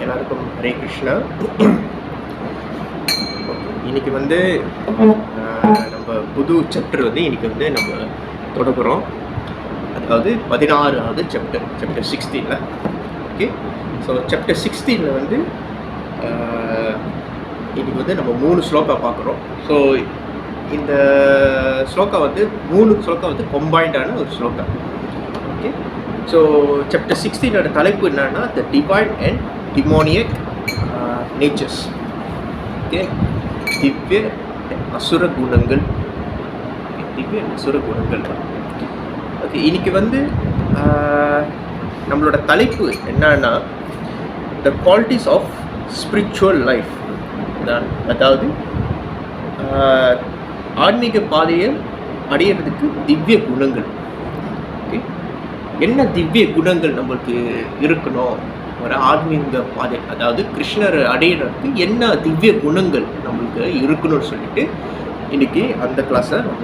எல்லாருக்கும் ஹரே கிருஷ்ணா. இன்னைக்கு வந்து நம்ம புது சாப்டர் வந்து இன்னைக்கு வந்து நம்ம தொடங்குறோம். அதாவது 16வது சாப்டர் 16. ஓகே, ஸோ சாப்டர் 16 வந்து இன்னைக்கு வந்து நம்ம 3 ஸ்லோகா பார்க்குறோம். ஸோ இந்த ஸ்லோகா வந்து 3 ஸ்லோகா வந்து கம்பைண்டான ஒரு ஸ்லோகா. ஓகே, ஸோ சாப்டர் 16ஓட தலைப்பு என்னன்னா the divine and demoniac natures. Okay, திவ்ய அசுர குணங்கள். திவ்ய அசுர குணங்கள். ஓகே, இன்னைக்கு வந்து நம்மளோட தலைப்பு என்னன்னா the qualities of spiritual life தான். அதாவது ஆன்மீக பாதையில் அடையிறதுக்கு திவ்ய குணங்கள். ஓகே, என்ன திவ்ய குணங்கள் நம்மளுக்கு இருக்கணும் ஒரு ஆன்மீக பாதை, அதாவது கிருஷ்ணர் அடையிறதுக்கு என்ன திவ்ய குணங்கள் நம்மளுக்கு இருக்கணும்னு சொல்லிட்டு இன்னைக்கு அந்த கிளாஸை நம்ம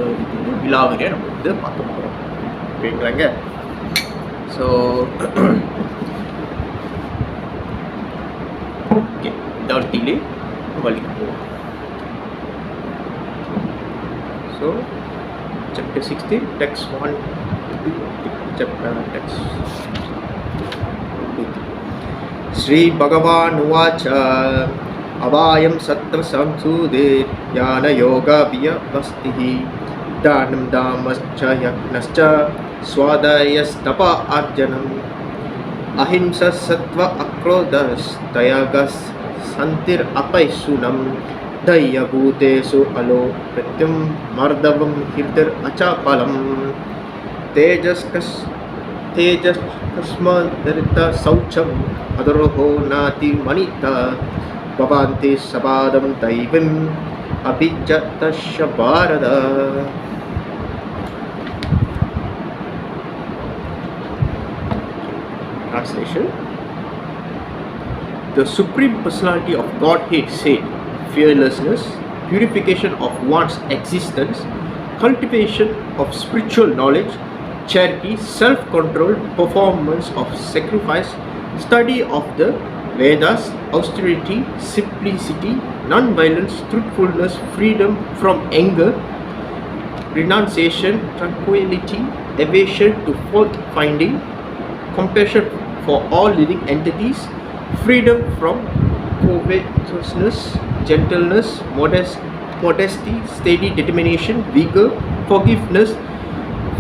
விழாவிலே நம்ம வந்து பார்க்க போகிறோம். ஓகேங்களாங்க. ஸோ ஓகே, வித்தவுட் டிலே வழிக்கு போவோம். So chapter 16 text 1 text. Shri भगवान उवाच अवायं सत्व संसूदे ज्ञान योगाभियवस्तिः दानं दामश्च यज्ञश्च स्वादयस्तप अर्जनम् अहिंसा सत्व अक्रोधस्तयागस् सन्तिरपैशुनं दह्यभूतेषु अलो प्रत्युं मर्दवं हृदिरचपलम् तेजस्कस्मदृत शौचम् अदरोहो नाति मणिता भवन्ति सपादं दैवम् अभिजतस्य Bharat. Translation. The Supreme Personality of Godhead said, fearlessness, purification of one's existence, cultivation of spiritual knowledge, charity, self-control, performance of sacrifice, study of the Vedas, austerity, simplicity, non-violence, truthfulness, freedom from anger, renunciation, tranquility, evasion to fault-finding, compassion for all living entities, freedom from covetousness, gentleness, modesty, steady determination, vigor, forgiveness,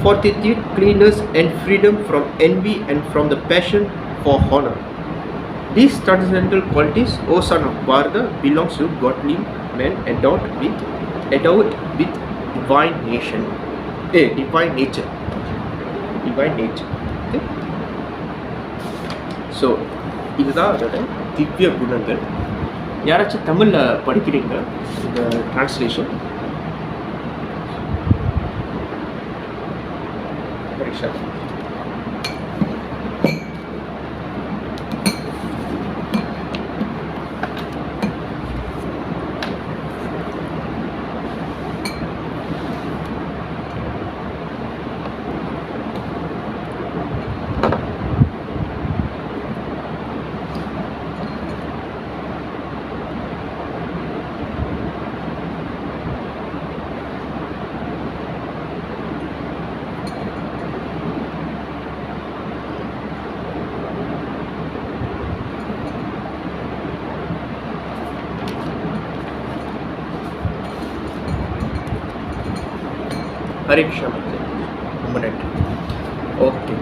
fortitude, cleanness, and freedom from envy and from the passion for honor. These transcendental qualities, O son of Bharata, belongs to godly men endowed with divine nature. Divine nature. Okay? So, இதுதான் அதோட திவ்ய குணங்கள். யாராச்சும் தமிழில் படிக்கிறீங்க இந்த translation? பரீட்சா. பரீட்சா ரொம்ப நன்றி. ஓகே,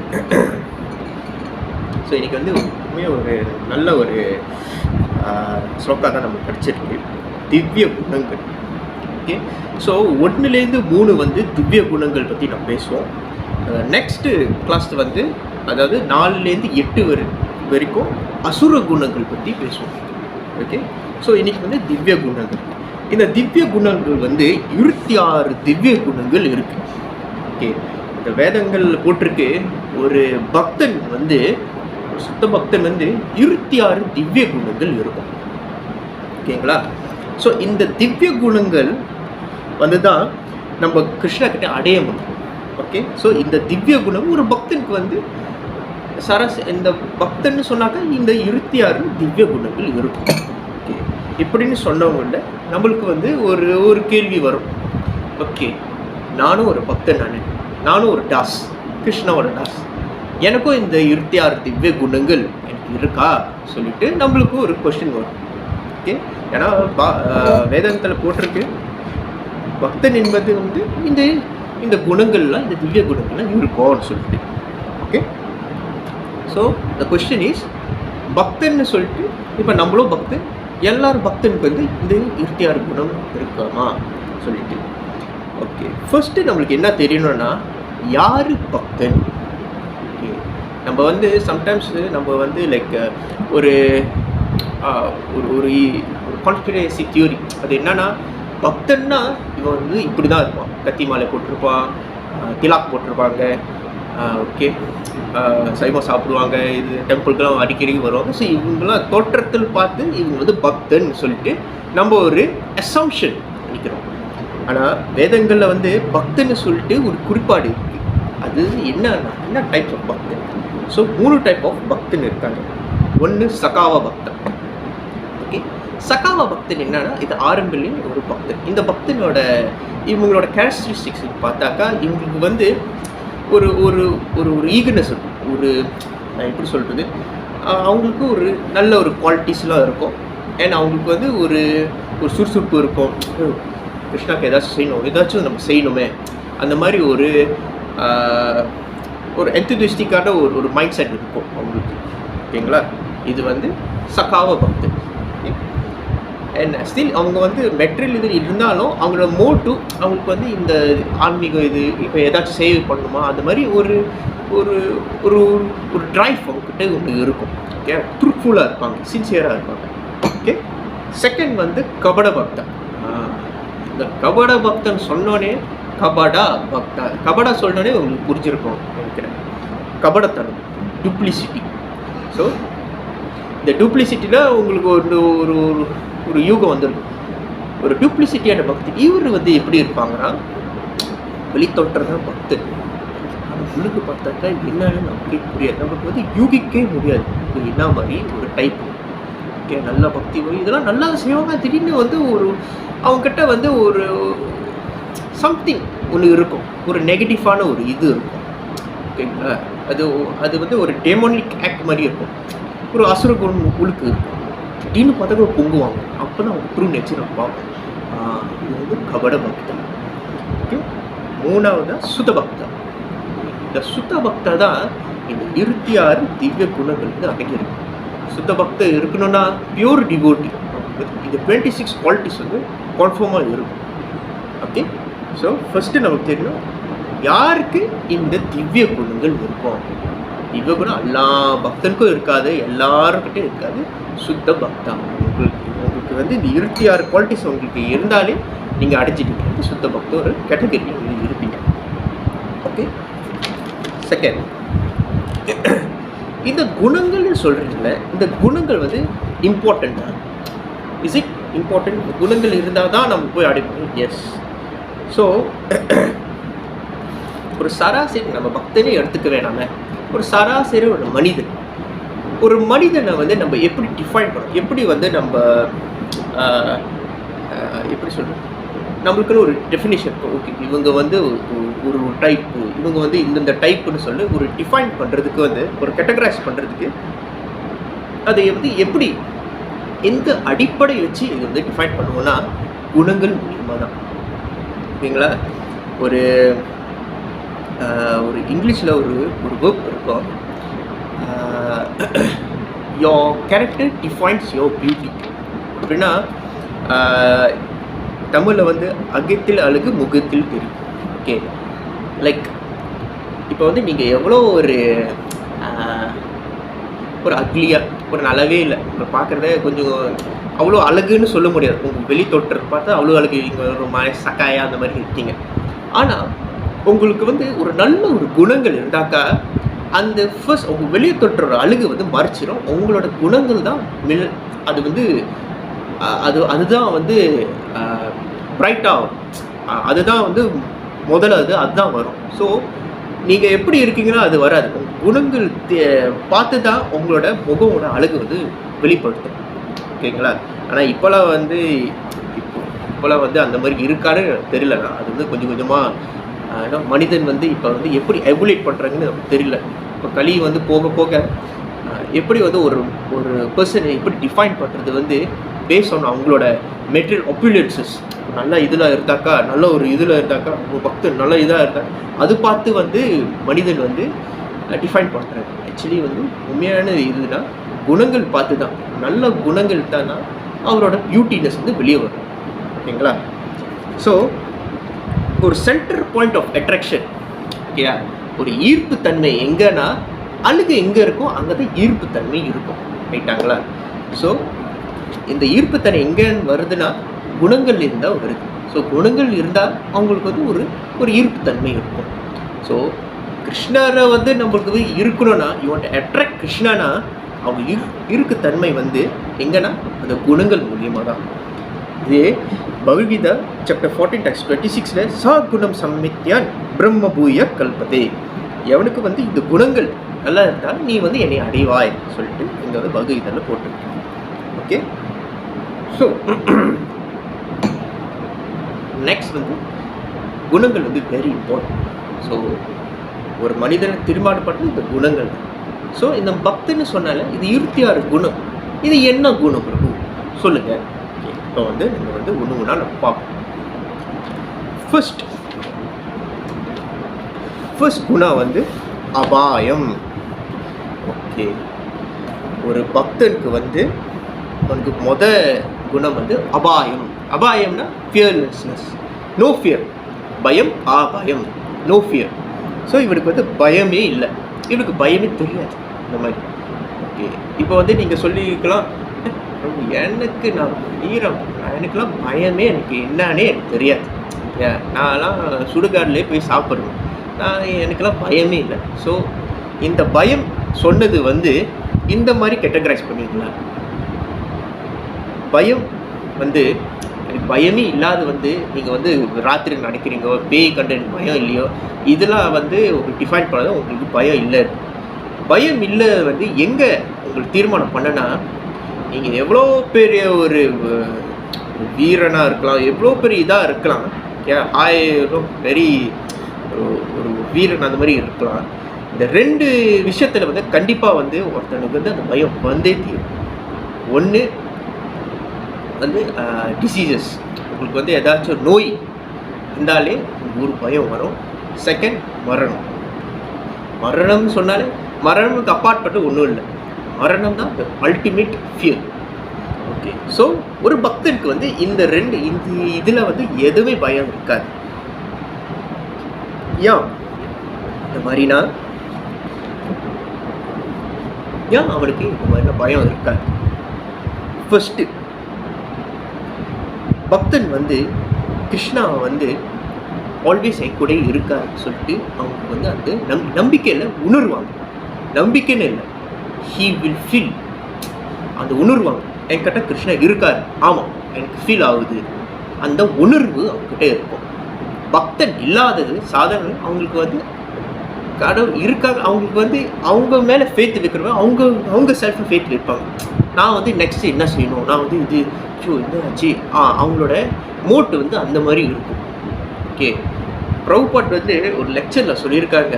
ஸோ இன்றைக்கி வந்து உண்மையாக ஒரு நல்ல ஒரு ஸ்லோகா தான் நமக்கு கிடச்சிருக்கு, திவ்ய குணங்கள். ஓகே, ஸோ 1லேருந்து 3 வந்து திவ்ய குணங்கள் பற்றி நம்ம பேசுவோம். நெக்ஸ்ட்டு கிளாஸ் வந்து அதாவது 4லேருந்து 8 வரைக்கும் அசுர குணங்கள் பற்றி பேசுவோம். ஓகே, ஸோ இன்றைக்கி வந்து திவ்ய குணங்கள். இந்த திவ்ய குணங்கள் வந்து 26 திவ்ய குணங்கள் இருக்கு. ஓகே, இந்த வேதங்கள் போட்டிருக்கு ஒரு பக்தன் வந்து ஒரு சுத்த பக்தன் வந்து 26 திவ்ய குணங்கள் இருக்கும். ஓகேங்களா? ஸோ இந்த திவ்ய குணங்கள் வந்து தான் நம்ம கிருஷ்ண கிட்ட அடைய முடியும். ஓகே, ஸோ இந்த திவ்ய குணம் ஒரு பக்தனுக்கு வந்து இந்த பக்தன்னு சொன்னாக்கா இந்த 26 திவ்ய குணங்கள் இருக்கும். ஓகே, இப்படின்னு சொன்னவங்கள நம்மளுக்கு வந்து ஒரு கேள்வி வரும். ஓகே, நானும் ஒரு பக்தன், நானும் ஒரு தாஸ், கிருஷ்ணாவோட தாஸ், எனக்கும் இந்த 26 திவ்ய குணங்கள் எனக்கு இருக்கா சொல்லிட்டு நம்மளுக்கு ஒரு கொஸ்டின் வரும். ஓகே, ஏன்னா வேதாந்தத்தில் போட்டிருக்கு பக்தன் என்பது வந்து இந்த குணங்கள்லாம், இந்த திவ்ய குணங்கள்லாம் இருக்கும்னு சொல்லிட்டு. Okay, so the question is, பக்தன்னு சொல்லிட்டு இப்போ நம்மளும் பக்தன், எல்லாரும் பக்தனுக்கு வந்து இந்த 26 குணம் இருக்காமா சொல்லிட்டு. ஓகே, ஃபர்ஸ்ட்டு நம்மளுக்கு என்ன தெரியணும்னா யார் பக்தன். ஓகே, நம்ம வந்து சம்டைம்ஸ் நம்ம வந்து லைக் ஒரு ஒரு கான்ஸ்பிரசி தியோரி, அது என்னன்னா பக்தன்னா இவன் வந்து இப்படி தான் இருப்பான், கத்தி மாலை போட்டிருப்பான், திலாக் போட்டிருப்பாங்க, ஓகே, சைவம் சாப்பிடுவாங்க, இது டெம்பிளுக்கெல்லாம் அடிக்கடி வருவாங்க. ஸோ இவங்கெல்லாம் தோற்றத்தில் பார்த்து இவங்க வந்து பக்தன் சொல்லிட்டு நம்ம ஒரு அசம்ஷன் பண்ணிக்கிறோம். ஆனால் வேதங்களில் வந்து பக்தன்னு சொல்லிட்டு ஒரு குறிப்பாடு இருக்குது. அது என்ன டைப் ஆஃப் பக்தன். ஸோ 3 டைப் ஆஃப் பக்தன் இருக்காங்க. ஒன்று சகாவ பக்தன். ஓகே, சகாவ பக்தன் என்னன்னா இது ஆரம்பிலே ஒரு பக்தன். இந்த பக்தனோட இவங்களோட கேரக்டரிஸ்டிக்ஸ் பார்த்தாக்கா இவங்களுக்கு வந்து ஒரு ஒரு ஒரு ஈகனஸ் இருக்கும். ஒரு எப்படி சொல்கிறது, அவங்களுக்கு ஒரு நல்ல ஒரு குவாலிட்டிஸ்லாம் இருக்கும். ஏன்னா அவங்களுக்கு வந்து ஒரு சுறுசுறுப்பு இருக்கும். கிருஷ்ணாக்கு ஏதாச்சும் நம்ம செய்யணுமே, அந்த மாதிரி ஒரு எந்தூசியாஸ்டிக்கான ஒரு மைண்ட் செட் இருக்கும் அவங்களுக்கு. ஓகேங்களா, இது வந்து சகாவ பக்தன். அண்ட் ஸ்டில் அவங்க வந்து மெட்டீரியல் இது இருந்தாலும் அவங்களோட மோட்டிவ், அவங்களுக்கு வந்து இந்த ஆன்மீகம் இது இப்போ ஏதாச்சும் சேவை பண்ணணுமா, அந்த மாதிரி ஒரு ஒரு ஒரு ஒரு ட்ரைவ் அவங்ககிட்ட ஒன்று இருக்கும். ஓகே, ட்ரூத்ஃபுல்லாக இருப்பாங்க, சின்சியராக இருப்பாங்க. ஓகே, செகண்ட் வந்து கபட பக்தன். இந்த கபட பக்தன் சொன்னோடனே கபடா சொன்னோடனே உங்களுக்கு புரிஞ்சிருக்கும் நினைக்கிறேன். கபடத்தனம், டூப்ளிசிட்டி. ஸோ இந்த டூப்ளிசிட்டியில் உங்களுக்கு ஒரு ஒரு யூகம் வந்துடும். ஒரு டூப்ளிசிட்டியான பக்தி. இவர் வந்து எப்படி இருப்பாங்கன்னா வெளித்தோற்றதான் பக்தன், ஆனால் உள்ளுக்கு பார்த்தாக்கா என்னன்னு நமக்கு புரியாது. நமக்கு வந்து யூகிக்கவே முடியாது இது என்ன மாதிரி ஒரு டைப். ஓகே, நல்ல பக்தி இதெல்லாம் நல்லா செய்வாங்க, திடீர்னு வந்து அவங்ககிட்ட வந்து ஒரு சம்திங் ஒன்று இருக்கும், ஒரு நெகட்டிவான ஒரு இது இருக்கும். ஓகேங்களா, அது வந்து ஒரு டெமோனிக் ஆக்ட் மாதிரி இருக்கும், ஒரு அசுர குணம் உழுக்கு இருக்கும். திடீர்னு பார்த்தா பொங்குவாங்க. அப்போ தான் அவங்க ட்ரூ நேச்சர் நம்ம பார்ப்போம். இது வந்து கபட பக்தா. ஓகே, மூணாவது சுத்த பக்தா. இந்த சுத்த பக்தா தான் இந்த 26 திவ்ய குணங்கள் வந்து அடங்கியிருக்கு. சுத்த பக்தா இருக்கணும்னா பியூர் டிவோட்டி, இந்த 26 குவாலிட்டிஸ் வந்து கன்ஃபார்மாக இருக்கும். ஓகே, ஸோ ஃபஸ்ட்டு நமக்கு தெரியணும் யாருக்கு இந்த திவ்ய குணங்கள் இருக்கும். திவ்ய குணம் எல்லா பக்தனுக்கும் இருக்காது, எல்லாருக்கிட்டையும் இருக்காது. சுத்த பக்தா உங்களுக்கு வந்து இந்த 26 குவாலிட்டிஸ் உங்களுக்கு இருந்தாலே நீங்கள் அடைஞ்சிட்டீங்க. சுத்த பக்தா ஒரு கேட்டகரி நீங்கள் இருப்பீங்க. ஓகே, செகண்ட், இந்த குணங்கள்னு சொல்கிறீங்கள, இந்த குணங்கள் வந்து இம்பார்ட்டண்ட்டா? Is it important? குணங்கள் இருந்தால் தான் நம்ம போய் அடைப்போம். எஸ். ஸோ ஒரு சராசரி நம்ம பக்தனே எடுத்துக்க வேணாமே, ஒரு சராசரி ஒரு மனிதனை வந்து நம்ம எப்படி டிஃபைன் பண்ணோம், எப்படி வந்து நம்ம எப்படி சொல்கிறோம், நம்மளுக்குன்னு ஒரு டெஃபினேஷன். ஓகே, இவங்க வந்து ஒரு டைப்பு, இவங்க வந்து இந்த டைப்புன்னு சொல்லி ஒரு டிஃபைன் பண்ணுறதுக்கு வந்து ஒரு கேட்டகரைஸ் பண்ணுறதுக்கு அதை வந்து எப்படி எந்த அடிப்படை வச்சு இது வந்து டிஃபைன் பண்ணுவோம்னா குணங்கள் மூலியமாக தான். ஓகேங்களா, ஒரு இங்கிலீஷில் ஒரு வேர்ப் இருக்கும், your character defines your beauty அப்படின்னா, தமிழில் வந்து அகத்தில் அழகு முகத்தில் தெரியும். ஓகே, லைக் இப்போ வந்து நீங்கள் எவ்வளோ ஒரு அக்லியாக, ஒரு நல்லாவே இல்லை, இப்போ பார்க்குறத கொஞ்சம் அவ்வளோ அழகுன்னு சொல்ல முடியாது. உங்கள் வெளி தோற்றத்தை பார்த்தா அவ்வளோ அழகு, இங்கே ஒரு மாதிரி சக்காயா அந்த மாதிரி இருக்கீங்க. ஆனால் உங்களுக்கு வந்து ஒரு நல்ல ஒரு குணங்கள் இருந்தாக்கா அந்த ஃபர்ஸ்ட் உங்கள் வெளியே தோற்ற அழகு வந்து மறைச்சிடும். உங்களோட குணங்கள் தான் அது வந்து அதுதான் வந்து பிரைட்டாகும், அதுதான் வந்து முதல்ல அதுதான் வரும். ஸோ நீங்கள் எப்படி இருக்கீங்களோ அது வராது. குணங்கள் பார்த்து தான் உங்களோட முகமோட அழகு வந்து வெளிப்படுத்தும். ஓகேங்களா? ஆனால் இப்போலாம் வந்து அந்த மாதிரி இருக்கான்னு தெரியலண்ணா. அது வந்து கொஞ்சம் கொஞ்சமாக மனிதன் வந்து இப்போ வந்து எப்படி எவல்யூட் பண்ணுறாங்கன்னு நமக்கு தெரியல. இப்போ கலி வந்து போக போக எப்படி வந்து ஒரு பர்சனை எப்படி டிஃபைன் பண்ணுறது வந்து பேஸ் ஆன் அவங்களோட மெட்டீரியல் ஒப்பீனியன்சஸ். நல்ல இதில் இருந்தாக்கா, நல்ல ஒரு இதில் இருந்தாக்கா, உங்கள் பக்தன் நல்ல இதாக இருந்தாக்கா, அது பார்த்து வந்து மனிதன் வந்து டிஃபைன் பண்ணுறாங்க. ஆக்சுவலி வந்து உண்மையான இதுனா குணங்கள் பார்த்து தான், நல்ல குணங்கள் தான் அவரோட பியூட்டினஸ் வந்து வெளியே வரும். ஓகேங்களா? ஸோ ஒரு சென்டர் பாயிண்ட் ஆஃப் அட்ராக்ஷன், ஓகேயா, ஒரு ஈர்ப்பு தன்மை எங்கன்னா அழுகு எங்கே இருக்கோ அங்கே தான் ஈர்ப்பு தன்மை இருக்கும். ரைட்டாங்களா? ஸோ இந்த ஈர்ப்புத்தன்மை எங்கே வருதுன்னா குணங்கள் இருந்தால் வருது. ஸோ குணங்கள் இருந்தால் அவங்களுக்கு வந்து ஒரு ஈர்ப்புத்தன்மை இருக்கும். ஸோ கிருஷ்ணரை வந்து நம்மளுக்கு வந்து இருக்கணும்னா, யூ வாண்ட் டு அட்ராக்ட் கிருஷ்ணனா, அவங்க இருக்குத்தன்மை வந்து எங்கன்னா அந்த குணங்கள் மூலியமாக தான். இதே பகவத்கீதா சாப்டர் 14 டெக்ஸ்ட் 26ல சா குணம் சம்மித்யான் பிரம்மபூய கல்பதே. எவனுக்கு வந்து இந்த குணங்கள் நல்லா இருந்தால் நீ வந்து என்னை அடைவாய் சொல்லிட்டு இங்கே வந்து பகவத்கீதாவில் போட்டிருக்கு. ஓகே, ஸோ நெக்ஸ்ட் வந்து குணங்கள் வந்து வெரி இம்பார்ட்டன்ட். ஸோ ஒரு மனிதனை தீர்மானப்படுறது இந்த குணங்கள். ஸோ இந்த பக்தன்னு சொன்னால இது 26 குணம். இது என்ன குணம் பிரபு சொல்லுங்க. இப்போ வந்து நம்ம வந்து ஒன்று ஒன்றா நம்ம பார்ப்போம். ஃபர்ஸ்ட் குணம் வந்து அபாயம். ஓகே, ஒரு பக்தனுக்கு வந்து அவனுக்கு குணம் வந்து அபாயம். அபாயம்னா ஃபியர்லெஸ்னஸ், நோ ஃபியர். பயம், அபாயம், நோ ஃபியர். ஸோ இவனுக்கு வந்து பயமே இல்லை, இவனுக்கு பயமே தெரியாது இந்த மாதிரி. ஓகே, இப்போ வந்து நீங்கள் சொல்லிக்கலாம், எனக்கு நான் வீரம், எனக்குலாம் பயமே எனக்கு என்னன்னே எனக்கு தெரியாது, நான்லாம் சுடுகாட்டிலே போய் சாப்பிட்றேன், எனக்கெல்லாம் பயமே இல்லை. ஸோ இந்த பயம் சொன்னது வந்து இந்த மாதிரி கேட்டகரைஸ் பண்ணிக்கலாம். பயம் வந்து எனக்கு பயமே இல்லாத வந்து நீங்கள் வந்து ராத்திரி நினைக்கிறீங்க பேய் கண்டு எனக்கு பயம் இல்லையோ, இதெல்லாம் வந்து உங்களுக்கு டிஃபைன் பண்ணாதான் உங்களுக்கு பயம் இல்லை. பயம் இல்லை வந்து எங்கே உங்களுக்கு தீர்மானம் பண்ணனா, நீங்கள் எவ்வளோ பெரிய ஒரு வீரனாக இருக்கலாம், எவ்வளோ பெரிய இதாக இருக்கலாம், வெரி ஒரு வீரன் அந்த மாதிரி இருக்கலாம். இந்த ரெண்டு விஷயத்தில் வந்து கண்டிப்பாக வந்து ஒருத்தனுக்கு வந்து அந்த பயம் வந்தே தீரும். ஒன்று வந்து டிசீசஸ், உங்களுக்கு வந்து ஏதாச்சும் ஒரு நோய் இருந்தாலே ஒரு பயம் வரும். செகண்ட் மரணம். மரணம்னு சொன்னாலே மரணமுக்கு அப்பாற்பட்டு ஒன்றும் இல்லை, மரணம் தான் அல்டிமேட் ஃபியர். ஓகே, ஸோ ஒரு பக்தனுக்கு வந்து இந்த இதில் வந்து எதுவுமே பயம் இருக்காது. ஏன் இந்த மாதிரினா, ஏன் அவனுக்கு இந்த மாதிரினா பயம் இருக்காது? ஃபர்ஸ்ட்டு பக்தன் வந்து கிருஷ்ணாவை வந்து ஆல்வேஸ் என் கூட இருக்காருன்னு சொல்லிட்டு அவங்களுக்கு வந்து அந்த நம்பிக்கையில் உணர்வாங்க. நம்பிக்கைன்னு இல்லை, ஹீ வில் ஃபீல், அந்த உணர்வாங்க, என்கிட்ட கிருஷ்ணா இருக்கார், ஆமாம் எனக்கு ஃபீல் ஆகுது, அந்த உணர்வு அவங்ககிட்ட இருக்கும். பக்தன் இல்லாதது சாதாரண, அவங்களுக்கு வந்து கடவுள் இருக்காங்க, அவங்களுக்கு வந்து அவங்க மேலே ஃபேத் வைக்கிறவங்க அவங்க செல்ஃபை ஃபேத் வைப்பாங்க. நான் வந்து நெக்ஸ்ட் என்ன செய்யணும், நான் வந்து இது என்ன ஆச்சு, அவங்களோட மோட்டு வந்து அந்த மாதிரி இருக்கும். ஓகே, பிரபுபாட் வந்து ஒரு லெக்சரில் சொல்லியிருக்காங்க,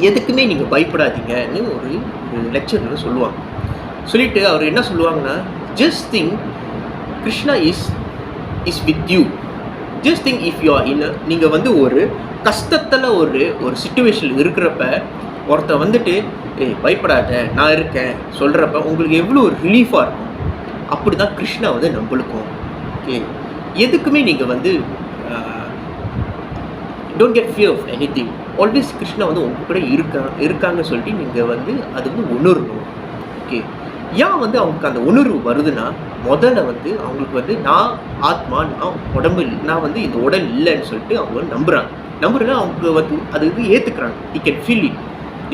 எதுக்குமே நீங்கள் பயப்படாதீங்கன்னு ஒரு லெக்சரில் சொல்லுவாங்க. சொல்லிவிட்டு அவர் என்ன சொல்லுவாங்கன்னா, just think Krishna is with you. Just think if you are in, நீங்கள் வந்து ஒரு கஷ்டத்தில் ஒரு சிச்சுவேஷன் இருக்கிறப்ப ஒருத்தர் வந்துட்டு பயப்படாத நான் இருக்கேன் சொல்கிறப்ப உங்களுக்கு எவ்வளோ ஒரு ரிலீஃபாக இருக்கும். அப்படி தான் கிருஷ்ணா வந்து நம்மளுக்கும். ஓகே, எதுக்குமே நீங்கள் வந்து don't get fear of anything. Always Krishna வந்து உங்க கூட இருக்காங்கன்னு சொல்லிட்டு நீங்கள் வந்து அது வந்து உணரணும். ஓகே, ஏன் வந்து அவங்களுக்கு அந்த உணர்வு வருதுன்னா, முதல்ல வந்து அவங்களுக்கு வந்து நான் ஆத்மா, நான் உடம்பு, நான் வந்து இந்த உடல் இல்லைன்னு சொல்லிட்டு அவங்க நம்புறேன்னா அவங்க வந்து அது வந்து ஏற்றுக்கிறாங்க. You can feel it.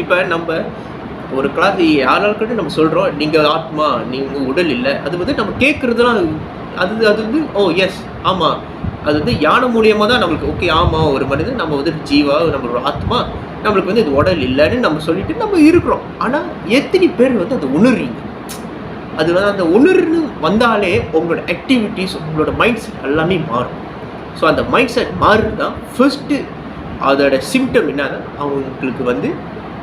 இப்போ நம்ம ஒரு கிளாஸ் யாரால்கிட்ட நம்ம சொல்கிறோம் நீங்கள் ஆத்மா, நீங்கள் உடல் இல்லை, அது வந்து நம்ம கேட்குறதுலாம் அது வந்து ஓ எஸ் ஆமாம், அது வந்து யானை மூலியமாக தான் நம்மளுக்கு ஓகே ஆமாம் ஒரு மனிதன் நம்ம வந்து ஜீவா, நம்மளோட ஆத்மா நம்மளுக்கு வந்து இது உடல் இல்லைன்னு நம்ம சொல்லிட்டு நம்ம இருக்கிறோம். ஆனால் எத்தனை பேர் வந்து அதை உணர்றீங்க? அது வந்து அந்த உணர்வு வந்தாலே உங்களோட ஆக்டிவிட்டீஸ், உங்களோட மைண்ட் செட் எல்லாமே மாறும். ஸோ அந்த மைண்ட் செட் மாறுறது தான் ஃபர்ஸ்ட்டு அதோட சிம்டம். என்னன்னா அவங்களுக்கு வந்து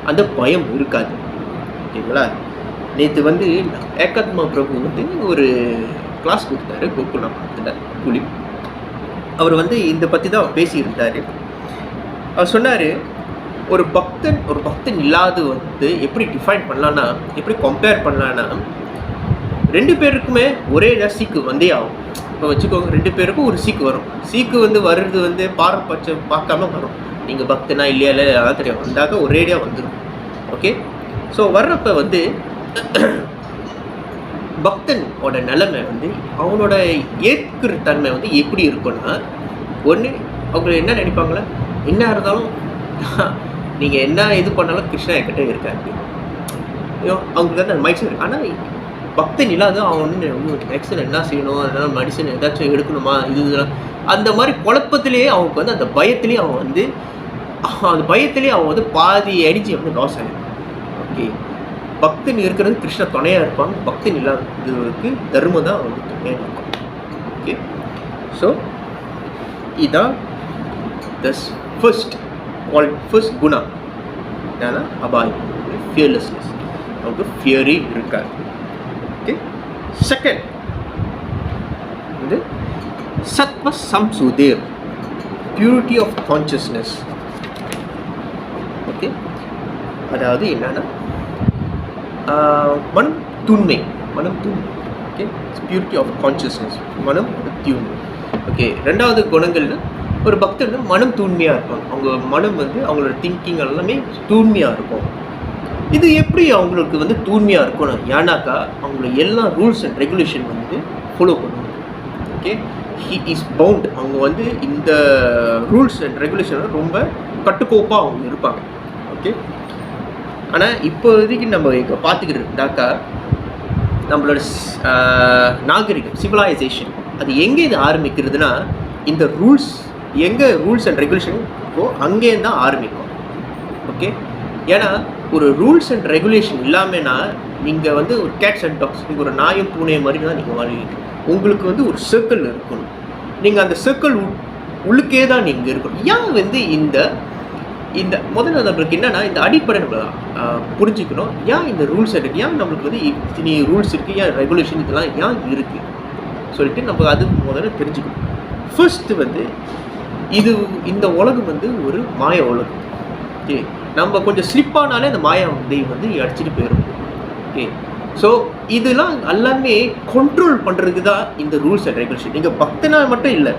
அந்த பயம் இருக்காது. ஓகேங்களா? நேற்று வந்து ஏகாத்மா பிரபு வந்து ஒரு கிளாஸ் கொடுத்தாரு கோகுலத்தில் புலி. அவர் வந்து இந்த பற்றி தான் பேசியிருந்தார். அவர் சொன்னார், ஒரு பக்தன் இல்லாத வந்து எப்படி டிஃபைன் பண்ணலான்னா, எப்படி கம்பேர் பண்ணலான்னா, 2 பேருக்குமே ஒரே சீக்கு வந்தே ஆகும். இப்போ வச்சுக்கோங்க, 2 பேருக்கும் ஒரு சீக்கு வரும். சீக்கு வந்து வர்றது வந்து பாரபட்சம் பார்க்காம வரும். நீங்கள் பக்தனா இல்லையா இல்லை அதான் தெரியும், வந்தாக்க ஒரேடியாக வந்துடும். ஓகே, ஸோ வர்றப்ப வந்து பக்தனோட நிலைமை வந்து அவனோட ஏற்கிற தன்மை வந்து எப்படி இருக்குன்னா, ஒன்று அவங்க என்ன நினைப்பாங்களே, என்ன இருந்தாலும் நீங்கள் என்ன இது பண்ணாலும் கிருஷ்ணா என்கிட்ட இருக்காரு, அவங்களுக்கு அந்த மைண்ட் செட். ஆனால் பக்தன் இல்லாத அவன் வந்து நெக்ஸ்ட் என்ன செய்யணும், அதனால் மெடிசன் ஏதாச்சும் எடுக்கணுமா, இதெல்லாம் அந்த மாதிரி குழப்பத்திலேயே அவனுக்கு வந்து அந்த பயத்திலேயே அவன் வந்து பாதி அடிச்சு வந்து லாஸ் ஆகிடும். ஓகே, பக்தன் இருக்கிறது கிருஷ்ண துணையாக இருப்பாங்க, பக்தன் இல்லாததுக்கு தர்மம் தான் அவனுக்கு துணையாக இருக்கும். ஓகே, ஸோ இதுதான் ஃபர்ஸ்ட் குணா என்னன்னா அபாயம், ஃபியர்லெஸ்னஸ். அவனுக்கு ஃபியரே இருக்காது. ஓகே, செகண்ட் வந்து சத்வ சம்சுதேவ், பியூரிட்டி ஆஃப் கான்சியஸ்னஸ். ஓகே, அதாவது என்னன்னா மனம் தூய்மை. ஓகே, பியூரிட்டி ஆஃப் கான்சியஸ்னஸ், மனம் தூய்மை. ஓகே, 2வது குணங்கள்னா ஒரு பக்தர் வந்து மனம் தூய்மையாக இருப்பாங்க. அவங்க மனம் வந்து அவங்களோட திங்கிங் எல்லாமே தூய்மையாக இருக்கும். இது எப்படி அவங்களுக்கு வந்து தூய்மையாக இருக்கணும்? ஏன்னாக்கா அவங்கள எல்லா ரூல்ஸ் அண்ட் ரெகுலேஷன் வந்து ஃபாலோ பண்ணுவாங்க. Okay, he is bound. அவங்க வந்து இந்த ரூல்ஸ் அண்ட் ரெகுலேஷன் ரொம்ப கட்டுக்கோப்பாக அவங்க இருப்பாங்க. ஓகே, ஆனால் இப்போதைக்கு நம்ம இங்கே பார்த்துக்கிட்டு இருந்தாக்கா நம்மளோட நாகரிகம், சிவிலைசேஷன், அது எங்கே இது ஆரம்பிக்கிறதுனா, இந்த ரூல்ஸ் அண்ட் ரெகுலேஷன் அங்கே தான் ஆரம்பிக்கும். ஓகே, ஏன்னா ஒரு ரூல்ஸ் அண்ட் ரெகுலேஷன் இல்லாமல்னா நீங்கள் வந்து ஒரு கேட்ஸ் அண்ட் டாக்ஸ், நீங்கள் ஒரு நாயும் பூனையை மாதிரி தான் நீங்கள் வாழ்வீங்க. உங்களுக்கு வந்து ஒரு சர்க்கிள் இருக்கணும். நீங்கள் அந்த சர்க்கிள் உள்ளுக்கே தான் நீங்கள் இருக்கணும். ஏன் வந்து இந்த முதல்ல நம்மளுக்கு என்னென்னா இந்த அடிப்படை நம்ம புரிஞ்சுக்கணும். ஏன் இந்த ரூல்ஸ் இருக்குது, ஏன் நம்மளுக்கு வந்து இத்தனை ரூல்ஸ் இருக்குது, ஏன் ரெகுலேஷன் இதெல்லாம் ஏன் இருக்குது சொல்லிட்டு நம்ம அது முதல்ல தெரிஞ்சுக்கணும். ஃபர்ஸ்ட்டு வந்து இந்த உலகம் வந்து ஒரு மாய உலகம். ஓகே, நம்ம கொஞ்சம் ஸ்லிப்பானாலே அந்த மாயா வந்து அடிச்சுட்டு போயிடும். ஓகே, ஸோ இதெல்லாம் எல்லாமே கண்ட்ரோல் பண்ணுறதுக்கு தான் இந்த ரூல்ஸ் அண்ட் ரெகுலேஷன். நீங்கள் பக்தனா மட்டும் இல்லை,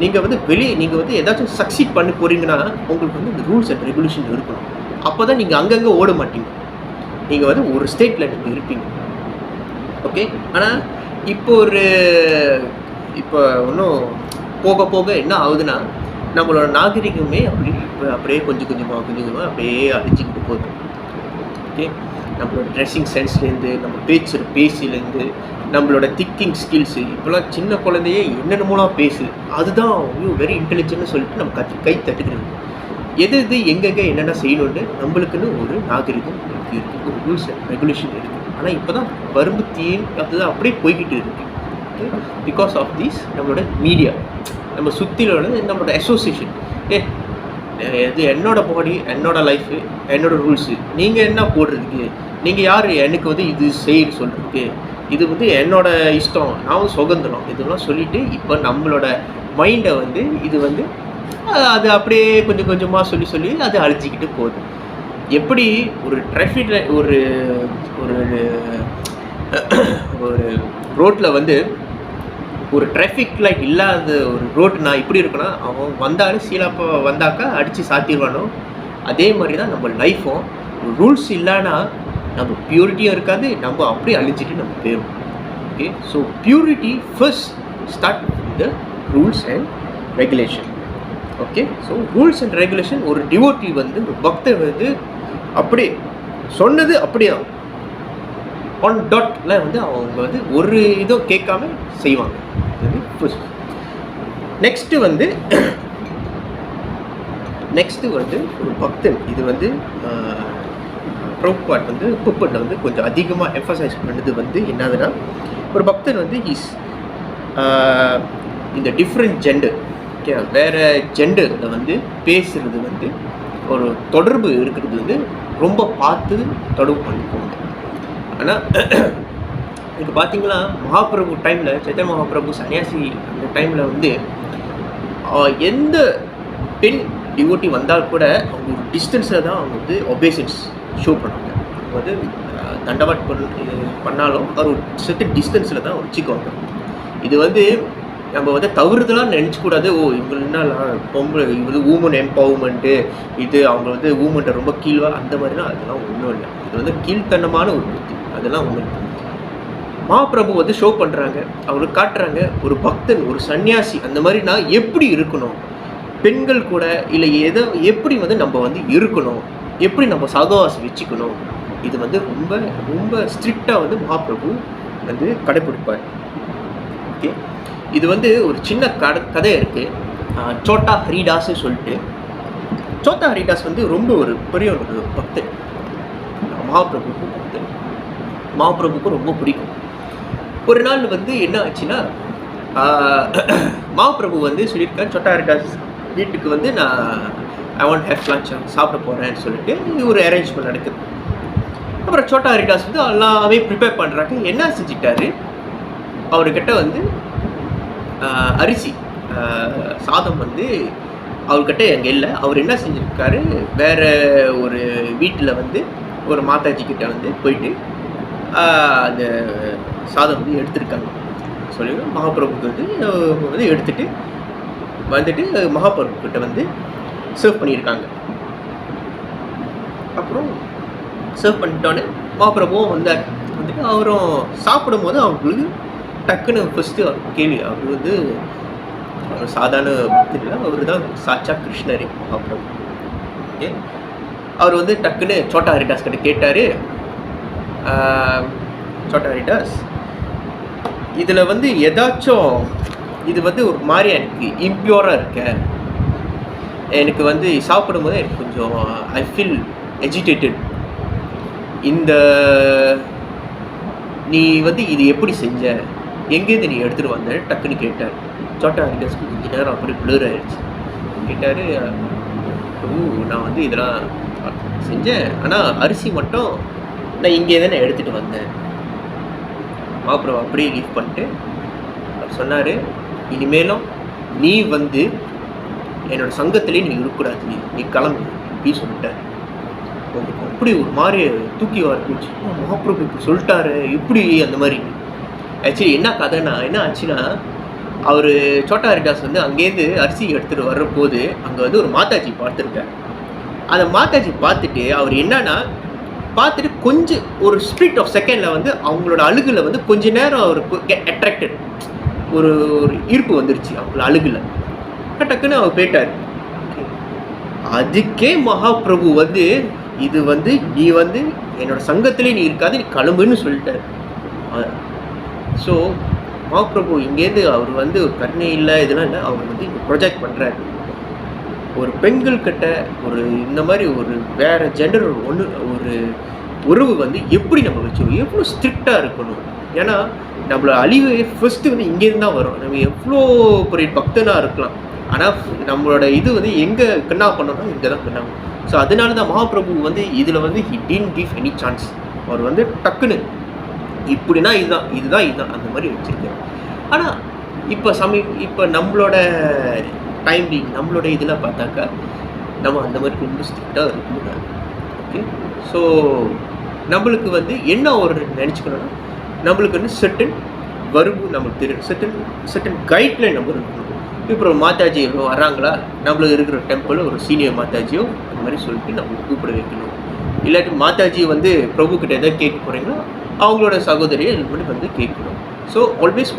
நீங்கள் வந்து நீங்கள் வந்து ஏதாச்சும் சக்சீட் பண்ணி போகிறீங்கன்னா உங்களுக்கு வந்து இந்த ரூல்ஸ் அண்ட் ரெகுலேஷன் இருக்கணும். அப்போ தான் நீங்கள் அங்கங்கே ஓட மாட்டீங்க. நீங்கள் வந்து ஒரு ஸ்டேட்டில் நீங்கள் இருப்பீங்க. ஓகே, ஆனால் இப்போ இன்னும் போக போக என்ன ஆகுதுன்னா, நம்மளோட நாகரிகமே அப்படியே கொஞ்சம் கொஞ்சமாக அப்படியே அழிஞ்சிக்கிட்டு போகுது. ஓகே, நம்மளோட ட்ரெஸ்ஸிங் சென்ஸ்லேருந்து, நம்ம பேசிலேருந்து, நம்மளோட திங்கிங் ஸ்கில்ஸு, இப்போலாம் சின்ன குழந்தையே என்னென்னமோலாம் பேசுது. அதுதான் வெரி இன்டெலிஜென்ட்னு சொல்லிட்டு நம்ம கை தட்டுக்கிறது. எது எங்கெங்கே என்னென்ன செய்யணும்னு நம்மளுக்குன்னு ஒரு நாகரிகம் இருக்குது, ஒரு ரூல்ஸ் அண்ட் ரெகுலேஷன் இருக்குது. ஆனால் இப்போ தான் வரும்பத்தியும் அதுதான் அப்படியே போய்கிட்டு இருக்குது. ஓகே, பிகாஸ் ஆஃப் திஸ் நம்மளோட மீடியா, நம்ம சுற்றிலோட நம்மளோட அசோசியேஷன். இது என்னோட பாடி, என்னோட லைஃபு, என்னோட ரூல்ஸு, நீங்கள் என்ன போடுறதுக்கு, நீங்கள் யார் எனக்கு வந்து இது செய்ய சொல்கிறதுக்கு, இது வந்து என்னோட இஷ்டம், நான் சுதந்திரம், இதெல்லாம் சொல்லிவிட்டு இப்போ நம்மளோட மைண்டை வந்து இது வந்து அது அப்படியே கொஞ்சம் கொஞ்சமாக சொல்லி அது அழிச்சிக்கிட்டு போகுது. எப்படி ஒரு டிராஃபிக்கில் ஒரு ரோட்டில் வந்து ஒரு டிராஃபிக் லைட் இல்லாத ஒரு ரோடுனா இப்படி இருக்குன்னா, அவன் வந்தாலும் சீலாப்போ வந்தாக்கா அடித்து சாத்திடுவானோ, அதே மாதிரி தான் நம்ம லைஃப்பும். ரூல்ஸ் இல்லைன்னா நம்ம பியூரிட்டியும் இருக்காது, நம்ம அப்படியே அழிச்சிட்டு நம்ம போயிடும். Okay, so purity first start with the rules and regulation. Okay, so rules and regulation ஒரு டிவோட்டி வந்து ஒரு பக்தர் வந்து அப்படியே சொன்னது அப்படியே தான் ஒன் டாட்ல வந்து அவங்க வந்து ஒரு இதுவும் கேட்காம செய்வாங்க. நெக்ஸ்ட்டு வந்து நெக்ஸ்ட்டு வந்து ஒரு பக்தன். இது வந்து பிரபுபாட் வந்து புப்பட்டில் வந்து கொஞ்சம் அதிகமாக எம்ஃபசைஸ் பண்ணது வந்து என்னதுன்னா, ஒரு பக்தன் வந்து இந்த டிஃப்ரெண்ட் ஜெண்டர், ஓகே, வேறு ஜெண்டரில் வந்து பேசுகிறது வந்து ஒரு தொடர்பு இருக்கிறது வந்து ரொம்ப பார்த்து தொடர்பு பண்ணிக்கோங்க. ஆனால் இப்போ பார்த்தீங்கன்னா மகாபிரபு டைமில், சைத்தன்ய மகாபிரபு சன்னியாசி அந்த டைமில் வந்து எந்த பெண் டிவோட்டி வந்தால் கூட அவங்க ஒரு டிஸ்டன்ஸில் தான் அவங்க வந்து ஒபேசன்ஸ் ஷோ பண்ணுவாங்க. அவங்க வந்து தண்டவாட் பண்ணாலும் அவர் ஒரு செர்டன் டிஸ்டன்ஸில் தான் வச்சுக்குவாங்க. இது வந்து நம்ம வந்து தவறுதலாக நினச்சக்கூடாது. இவங்கன்னா பொம்பளை, இது ஊமன் எம்பவர்மெண்ட்டு, இது அவங்க வந்து ஊமன்ட்டை ரொம்ப கீழ்வாக அந்த மாதிரிலாம் அதெல்லாம் ஒன்றும் இல்லை. இது வந்து கீழ்த்தனமான ஒரு புத்தி, அதெல்லாம் ஒன்றும் இல்லை. மகாபிரபு வந்து ஷோ பண்ணுறாங்க, அவங்களுக்கு காட்டுறாங்க ஒரு பக்தன், ஒரு சன்னியாசி அந்த மாதிரினா எப்படி இருக்கணும், பெண்கள் கூட இல்லை எப்படி வந்து நம்ம வந்து இருக்கணும், எப்படி நம்ம சகவாசம் வச்சுக்கணும், இது வந்து ரொம்ப ரொம்ப ஸ்ட்ரிக்டாக வந்து மகாபிரபு வந்து கடைப்பிடிப்பார். ஓகே, இது வந்து ஒரு சின்ன கதை இருக்குது. சோட்டா ஹரிதாஸ் சொல்லிட்டு. சோட்டா ஹரிதாஸ் வந்து ரொம்ப ஒரு பெரிய ஒரு பக்தன், மகாபிரபுக்கும் பக்தன், மகாபிரபுக்கும் ரொம்ப பிடிக்கும். ஒரு நாள் வந்து என்ன ஆச்சுன்னா, மகாபிரபு வந்து சொல்லியிருக்காரு சோட்டா ஹரிதாஸ் வீட்டுக்கு வந்து நான் ஐ வாண்ட் ஹேவ் லஞ்ச் சாப்பிட போகிறேன்னு சொல்லிட்டு ஒரு அரேஞ்ச்மெண்ட் நடக்குது. அப்புறம் சோட்டா ஹரிதாஸ் வந்து எல்லாமே ப்ரிப்பேர் பண்ணுறாங்க. என்ன செஞ்சிட்டாரு, அவர்கிட்ட வந்து அரிசி சாதம் வந்து அவர்கிட்ட எங்கே இல்லை. அவர் என்ன செஞ்சுருக்காரு, வேறு ஒரு வீட்டில் வந்து ஒரு மாதாஜி கிட்ட வந்து போயிட்டு அந்த சாதம் வந்து எடுத்துருக்காங்க சொல்லி மகாபிரபுக்கு வந்து எடுத்துகிட்டு வந்துட்டு மகாபிரபு கிட்ட வந்து சர்வ் பண்ணியிருக்காங்க. அப்புறம் சர்வ் பண்ணிட்டோன்னே மகாபிரபுவும் வந்தார். வந்துட்டு அவரும் சாப்பிடும் போது அவங்களுக்கு டக்குன்னு ஃபஸ்ட்டு அவர் கேள்வி, அவர் வந்து அவர் சாதாரண பக்தர் இல்லை, அவர் தான் சாட்சா கிருஷ்ணரே மகாபிரபு. ஓகே, அவர் வந்து டக்குன்னு சோட்டா ஹரிதாஸ் கிட்ட கேட்டார், சோட்டா ஹரிதாஸ் இதில் வந்து ஏதாச்சும் இது வந்து ஒரு மாதிரி எனக்கு இம்பியூராக இருக்க, எனக்கு வந்து சாப்பிடும்போது எனக்கு கொஞ்சம் ஐ ஃபீல் எஜிடேட்டட், இந்த நீ வந்து இது எப்படி செஞ்ச, எங்கேருந்து நீ எடுத்துகிட்டு வந்த டக்குன்னு கேட்டார். சோட்டா ஹரிதாஸ்க்கு கொஞ்சம் நேரம் அப்படி பிளர் ஆயிடுச்சு. கேட்டார், நான் வந்து இதெல்லாம் செஞ்சேன், ஆனால் அரிசி மட்டும் நான் இங்கே தானே எடுத்துகிட்டு வந்தேன். அப்புறம் அப்படியே லீவ் பண்ணிட்டு அவர் சொன்னார், இனிமேலும் நீ வந்து என்னோட சங்கத்திலே நீ இருக்கக்கூடாது, நீ கிளம்பு அப்படின்னு சொல்லிட்டார். உங்களுக்கு அப்படி ஒரு மாதிரி தூக்கி வரப்பிச்சு, மகாபிரபு இப்படி சொல்லிட்டாரு இப்படி அந்த மாதிரி. ஆக்சுவலி என்ன கதைன்னா, என்ன ஆச்சுன்னா, அவர் சோட்டா ஹரிதாஸ் வந்து அங்கேருந்து அரிசி எடுத்துகிட்டு வர்ற போது அங்கே வந்து ஒரு மாதாஜி பார்த்துருக்கார். அந்த மாதாஜி பார்த்துட்டு அவர் என்னன்னா பார்த்துட்டு கொஞ்சம் ஒரு ஸ்பிரிட் ஆஃப் செகண்டில் வந்து அவங்களோட அழுகில் வந்து கொஞ்ச நேரம் அவருக்கு அட்ராக்டட், ஒரு ஈர்ப்பு வந்துருச்சு அவங்கள அழுகில். டக்குன்னு அவர் போயிட்டார். அதுக்கே மகாபிரபு வந்து இது வந்து நீ வந்து என்னோட சங்கத்திலே நீ இருக்காது, நீ கிளம்புன்னு சொல்லிட்டார். ஸோ மகாபிரபு இங்கேருந்து அவர் வந்து ஒரு கருணை இல்லை இதெல்லாம் இல்லை, அவர் வந்து இங்கே ப்ரொஜெக்ட் பண்ணுறாரு. ஒரு பெண்கள்கிட்ட ஒரு இந்த மாதிரி ஒரு வேறு ஜெண்டர் ஒரு உறவு வந்து எப்படி நம்ம வச்சுருவோம், எவ்வளோ ஸ்ட்ரிக்டாக இருக்கணும். ஏன்னா நம்மளோட அழிவு ஃபஸ்ட்டு வந்து இங்கேருந்து தான் வரும். நம்ம எவ்வளோ பெரிய பக்தனாக இருக்கலாம், ஆனால் நம்மளோட இது வந்து எங்கே கண்ணா பண்ணோம்னா இங்கே தான் கண்ணா. ஸோ அதனால தான் மகாபிரபு வந்து இதில் வந்து he didn't give any chance. அவர் வந்து டக்குன்னு இப்படின்னா இதுதான் அந்த மாதிரி வச்சுருக்காரு. ஆனால் இப்போ நம்மளோட டைம்லிங் நம்மளோட இதில் பார்த்தாக்கா நம்ம அந்த மாதிரி ரொம்ப ஸ்ட்ரிக்டாக இருக்கக்கூடாது. ஓகே, ஸோ நம்மளுக்கு வந்து என்ன ஒரு நினச்சிக்கணும்னா, நம்மளுக்கு வந்து செர்டன் வருவு நம்மளுக்கு தெரியும், செர்டன் கைட்லைன் நம்ம இருக்கணும். இப்போ மாதாஜி வராங்களா, நம்மளுக்கு இருக்கிற டெம்பிள் ஒரு சீனியர் மாதாஜியோ அந்த மாதிரி சொல்லிட்டு நம்ம கூப்பிட வைக்கணும். இல்லாட்டி மாதாஜி வந்து பிரபுக்கிட்ட எதாவது கேட்க போகிறீங்களோ அவங்களோட சகோதரியை மட்டும் வந்து கேட்கணும். ஸோ ஆல்வேஸ்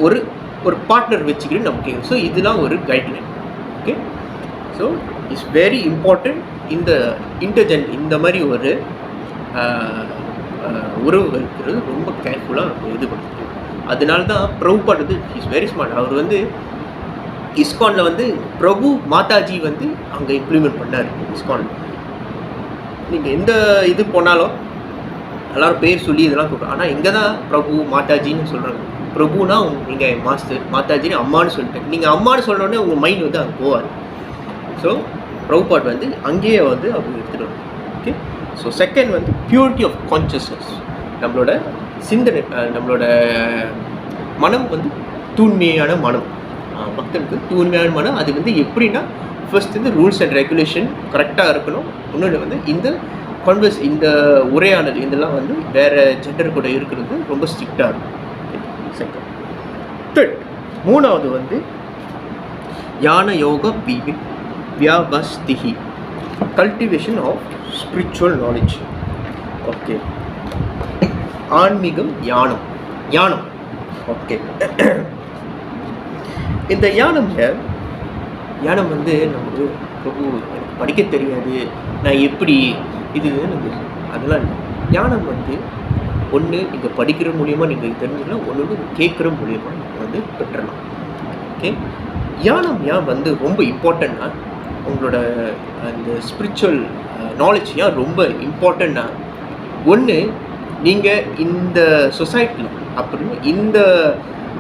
ஒரு பார்ட்னர் வச்சுக்கிட்டு நம்ம கேட்கணும். ஸோ இதெல்லாம் ஒரு guideline. Okay, so it's very important. இந்த இந்த மாதிரி ஒரு உறவு இருக்கிறது ரொம்ப கேர்ஃபுல்லாக இது பண்ணுறது. அதனால தான் பிரபுபாட் வந்து இஸ் வெரி ஸ்மார்ட். அவர் வந்து இஸ்கானில் வந்து பிரபு மாதாஜி வந்து அங்கே இம்ப்ளிமெண்ட் பண்ணார். இஸ்கான் நீங்கள் எந்த இது போனாலும் எல்லோரும் பேர் சொல்லி இதெல்லாம் கூப்பிடும். ஆனால் இங்கே தான் பிரபு மாதாஜின்னு சொல்கிறாங்க. பிரபுனா நீங்கள் மாஸ்டர், மாதாஜின்னு அம்மானு சொல்லிட்டு நீங்கள் அம்மானு சொன்னோடனே உங்கள் மைண்ட் வந்து அங்கே போவார். ஸோ பிரபுபாட் வந்து அங்கேயே வந்து அவங்க எடுத்துகிட்டு வரும். ஓகே, ஸோ செகண்ட் வந்து பியூரிட்டி ஆஃப் கான்ஷியஸ்னஸ். நம்மளோட சிந்தனை, நம்மளோட மனம் வந்து தூய்மையான மனம். பக்தனுக்கு தூய்மையான மனம். அது வந்து எப்படின்னா ஃபர்ஸ்ட் வந்து ரூல்ஸ் அண்ட் ரெகுலேஷன் கரெக்டாக இருக்கணும். இன்னொன்று வந்து இந்த உரையாடல் இதெல்லாம் வந்து வேறு ஜெண்டர் கூட இருக்கிறது ரொம்ப ஸ்ட்ரிக்டாக இருக்கும். செகண்ட். தேர்ட், மூணாவது வந்து யான யோக வியாபஸ்திஹி, cultivation of spiritual knowledge. Okay, ஆன்மீகம், ஞானம். ஓகே, இந்த ஞானம் வந்து நமக்கு பிரபு எனக்கு படிக்க தெரியாது, நான் எப்படி இது அதெல்லாம் இல்லை. ஞானம் வந்து ஒன்று நீங்கள் படிக்கிற மூலியமாக நீங்கள் தெரிஞ்சுக்கலாம், ஒன்று கேட்குற மூலியமாக நீங்கள் வந்து பெற்றலாம். ஓகே, ஞானம் ஏன் வந்து ரொம்ப இம்பார்ட்டண்ட்னா, உங்களோட அந்த ஸ்பிரிச்சுவல் நாலேஜ் ஏன் ரொம்ப இம்பார்ட்டண்ட்னா, ஒன்று நீங்கள் இந்த சொசைட்டியில் அப்படின்னு இந்த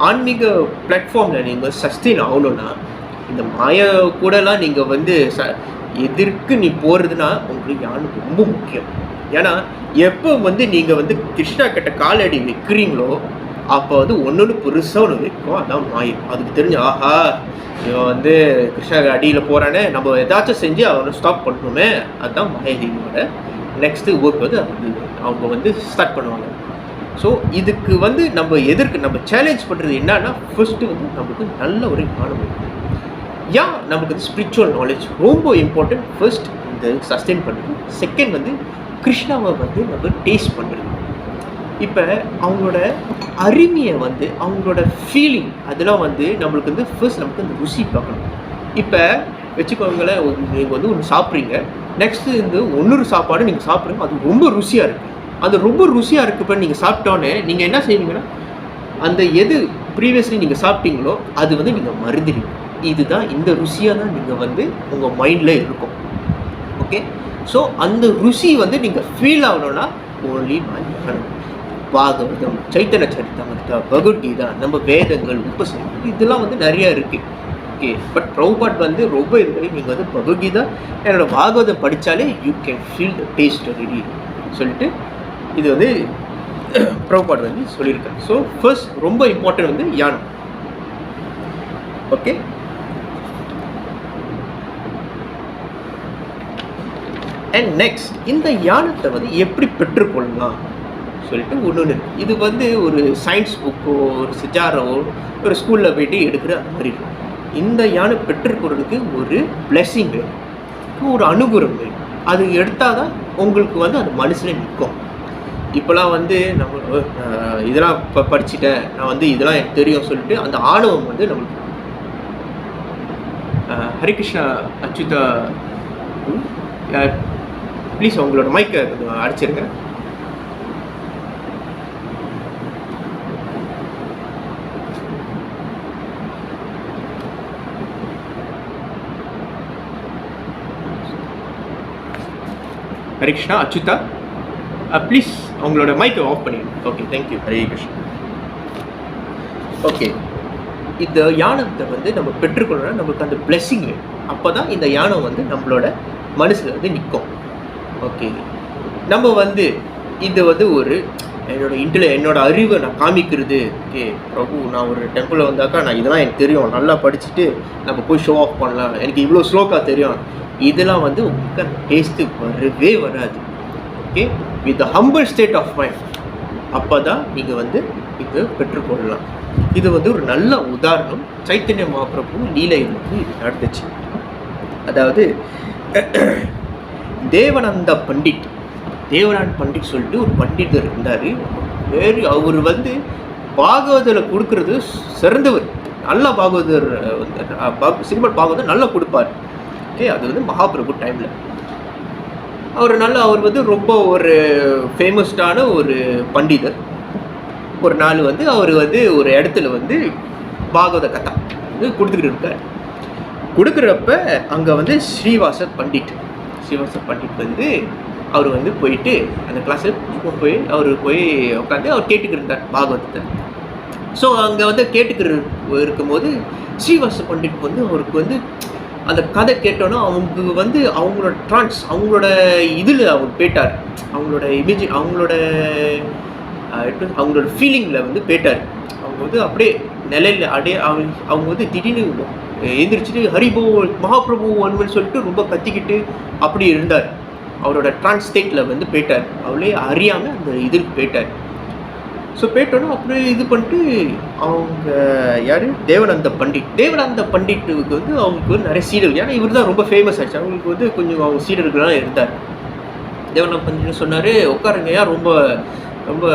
ஆன்மீக பிளாட்ஃபார்மில் நீங்கள் சஸ்டெயின் ஆகணுன்னா, இந்த மாயா கூடலாம் நீங்கள் வந்து எதிர்க்கு நீ போகிறதுனா உங்களுக்கு ஞானம் ரொம்ப முக்கியம். ஏன்னா எப்போ வந்து நீங்கள் வந்து கிருஷ்ணா கிட்ட காலடி வைக்கிறீங்களோ அப்போ வந்து ஒன்று பெருசாக ஒன்று வைக்கும், அதான் மாயம். அதுக்கு தெரிஞ்சு ஆஹா இவன் வந்து கிருஷ்ணா அடியில் போகிறானே, நம்ம ஏதாச்சும் செஞ்சு அவனை ஸ்டாப் பண்ணணுமே, அதுதான் மாயாதேவியோட நெக்ஸ்ட்டு ஒர்க் வந்து அவங்க வந்து ஸ்டார்ட் பண்ணுவாங்க. ஸோ இதுக்கு வந்து நம்ம சேலஞ்ச் பண்ணுறது என்னன்னா, ஃபர்ஸ்ட்டு வந்து நமக்கு நல்ல ஒரு ஞானம் இருக்குது. நமக்கு வந்து ஸ்பிரிச்சுவல் நாலேஜ் ரொம்ப இம்பார்ட்டன்ட். ஃபர்ஸ்ட் இந்த சஸ்டெயின் பண்ணுறது. செகண்ட் வந்து கிருஷ்ணாவை வந்து நம்ம டேஸ்ட் பண்ணுறது. இப்போ அவங்களோட அருமையை வந்து அவங்களோட ஃபீலிங் அதெல்லாம் வந்து நம்மளுக்கு வந்து ஃபர்ஸ்ட் நமக்கு அந்த ருசி பார்க்கணும். இப்போ வச்சுக்கோங்களேன், நீங்கள் வந்து ஒன்று சாப்பிட்றீங்க, நெக்ஸ்ட்டு இந்த இன்னொரு சாப்பாடு நீங்கள் சாப்பிட்றீங்க, அது ரொம்ப ருசியாக இருக்குது. அது ரொம்ப ருசியாக இருக்குப்போ நீங்கள் சாப்பிட்டோன்னே நீங்கள் என்ன செய்வீங்கன்னா, அந்த எது ப்ரீவியஸ்லி நீங்கள் சாப்பிட்டீங்களோ அது வந்து நீங்கள் மறந்துடுவீங்க. இதுதான் இந்த ருசியாக தான் நீங்கள் வந்து உங்கள் மைண்டில் இருக்கும். ஓகே, ஸோ அந்த ருசி வந்து நீங்கள் ஃபீல் ஆகணும்னா ஓன்லி பாகவதம், சைத்தன்ய சரிதாமிர்தா, பகவத்கீதா, நம்ம வேதங்கள், உபநிஷதங்கள் இதெல்லாம் வந்து நிறையா இருக்குது. ஓகே, பட் பிரபுபாட் வந்து ரொம்ப இருக்குது. நீங்கள் வந்து பகவத்கீதா என்னோட பாகவதம் படித்தாலே you can feel the taste ready சொல்லிட்டு இது வந்து பிரபுபாட் வந்து சொல்லியிருக்காங்க. ஸோ ஃபர்ஸ்ட் ரொம்ப இம்பார்ட்டன்ட் வந்து ஞானம். ஓகே, அண்ட் நெக்ஸ்ட் இந்த ஞானத்தை வந்து எப்படி பெற்றுக்கொள்ளலாம் சொல்லிட்டு ஒன்று. இது வந்து ஒரு சயின்ஸ் புக்கோ ஒரு சிஜாரோ ஒரு ஸ்கூலில் போய்ட்டு எடுக்கிற அந்த மாதிரி இருக்கும். இந்த ஞானம் பெற்றுக்கொள்றதுக்கு ஒரு பிளெஸிங் வேணும், ஒரு அனுகிரகம் வேணும். அது எடுத்தால் தான் உங்களுக்கு வந்து அது மனசில் நிற்கும். இப்போலாம் வந்து நம்ம இதெல்லாம் இப்போ படிச்சுட்டேன், நான் வந்து இதெல்லாம் எனக்கு தெரியும் சொல்லிட்டு அந்த ஆணவம் வந்து நம்மளுக்கு. ஹரிகிருஷ்ணா அச்சுதா ப்ளீஸ் உங்களோட மைக்கை கொஞ்சம் அடிச்சிருங்க. ஹரிகிருஷ்ணா அச்சுதா ப்ளீஸ் உங்களோட மைக்கை ஆஃப் பண்ணிடுங்க. Okay, thank you. Hare Krishna. Okay, இந்த யானத்தை வந்து நம்ம பெற்றுக்கொள்ளணும், நமக்கு அந்த பிளெஸிங் வேணும். அப்போ தான் இந்த யானம் வந்து நம்மளோட மனசில் வந்து நிற்கும். ஓகே, நம்ம வந்து இது வந்து ஒரு என்னோட அறிவை நான் காமிக்கிறது. ஓகே பிரபு, நான் ஒரு டெம்பிளில் வந்தாக்கா நான் இதெல்லாம் எனக்கு தெரியும், நல்லா படிச்சுட்டு நம்ம போய் ஷோ ஆஃப் பண்ணலாம், எனக்கு இவ்வளோ ஸ்லோக்காக தெரியும், இதெல்லாம் வந்து உங்களுக்கு அந்த டேஸ்ட்டு வரவே வராது. Okay, with humble state of mind அப்போ தான் நீங்கள் வந்து இதை பெற்றுக்கொள்ளலாம். இது வந்து ஒரு நல்ல உதாரணம். சைத்தன்ய மகாபிரபு லீலையில் வந்து இது நடந்துச்சு. அதாவது தேவானந்த பண்டிட் சொல்லிட்டு ஒரு பண்டிதர் இருந்தார். அவர் வந்து பாகவதில் கொடுக்கறது சிறந்தவர், நல்ல பாகவதர் வந்து ஸ்ரீமத் பாகவதர் நல்லா கொடுப்பார். ஓகே, அது வந்து மகாபிரபு டைமில் அவர் வந்து ரொம்ப ஒரு ஃபேமஸ்டான ஒரு பண்டிதர். ஒரு நாள் வந்து அவர் வந்து ஒரு இடத்துல வந்து பாகவத கதா வந்து கொடுத்துக்கிட்டு இருக்கார். கொடுக்குறப்ப அங்கே வந்து ஸ்ரீவாச பண்டிட் வந்து அவர் வந்து போயிட்டு அந்த கிளாஸில் போய் உட்காந்து அவர் கேட்டுக்கிட்டு இருந்தார் பாகவதத்தை. ஸோ அங்கே வந்து இருக்கும்போது ஸ்ரீவாச பண்டிட் வந்து அவருக்கு வந்து அந்த கதை கேட்டோன்னா அவங்க வந்து அவங்களோட இதில் அவர் போயிட்டார், அவங்களோட ஃபீலிங்கில் வந்து போயிட்டார். அவங்க வந்து அப்படியே நிலையில் அவங்க வந்து திடீர்னு எந்திரிச்சிட்டு ஹரிபோ மகாபிரபு ஒன்றுன்னு சொல்லிட்டு ரொம்ப கத்திக்கிட்டு அப்படி இருந்தார். அவரோட டிரான்ஸ்டேட்டில் வந்து போயிட்டார், அவளே அறியாமல் அந்த இதுக்கு போயிட்டார். ஸோ போயிட்டோன்னா அப்படியே இது பண்ணிட்டு அவங்க யார் தேவனந்த பண்டிட்டுக்கு வந்து அவங்களுக்கு வந்து நிறைய சீடர்கள், ஏன்னா இவர் தான் ரொம்ப ஃபேமஸ் ஆச்சு, அவங்களுக்கு வந்து கொஞ்சம் அவங்க சீடர்கள்லாம் இருந்தார். தேவனந்த பண்டிட் சொன்னார், உட்காருங்க, யார் ரொம்ப ரொம்ப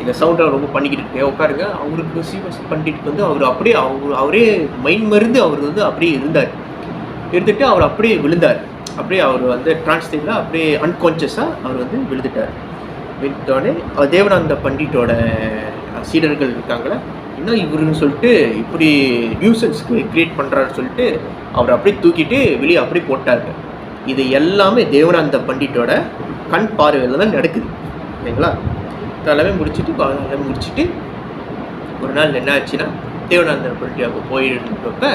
இந்த சவுண்டாக ரொம்ப பண்ணிக்கிட்டு இருக்கேன், உட்காருங்க. அவருக்கு ஸ்ரீவாச பண்டிட் வந்து அவரே மைண்ட் மருந்து அவர் வந்து அப்படியே இருந்துட்டு அவர் அப்படியே விழுந்தார். அப்படியே அவர் வந்து டிரான்ஸ்லேட்டில் அப்படியே அன்கான்ஷியஸாக அவர் வந்து விழுந்துட்டோடனே தேவனந்த பண்டிட்டோட சீடர்கள் இருக்காங்களே, இன்னும் இவருன்னு சொல்லிட்டு இப்படி நியூசன்ஸ்க்கு கிரியேட் பண்ணுறாருன்னு சொல்லிட்டு அவர் அப்படியே தூக்கிட்டு வெளியே அப்படியே போட்டார்கள். இது எல்லாமே தேவனந்த பண்டிட்டோட கண் பார்வையில் தான் நடக்குது, இல்லைங்களா? எல்லாமே முடிச்சுட்டு ஒரு நாள் என்ன ஆச்சுன்னா, தேவனந்த பண்டிட் அங்கே போயிருந்தப்ப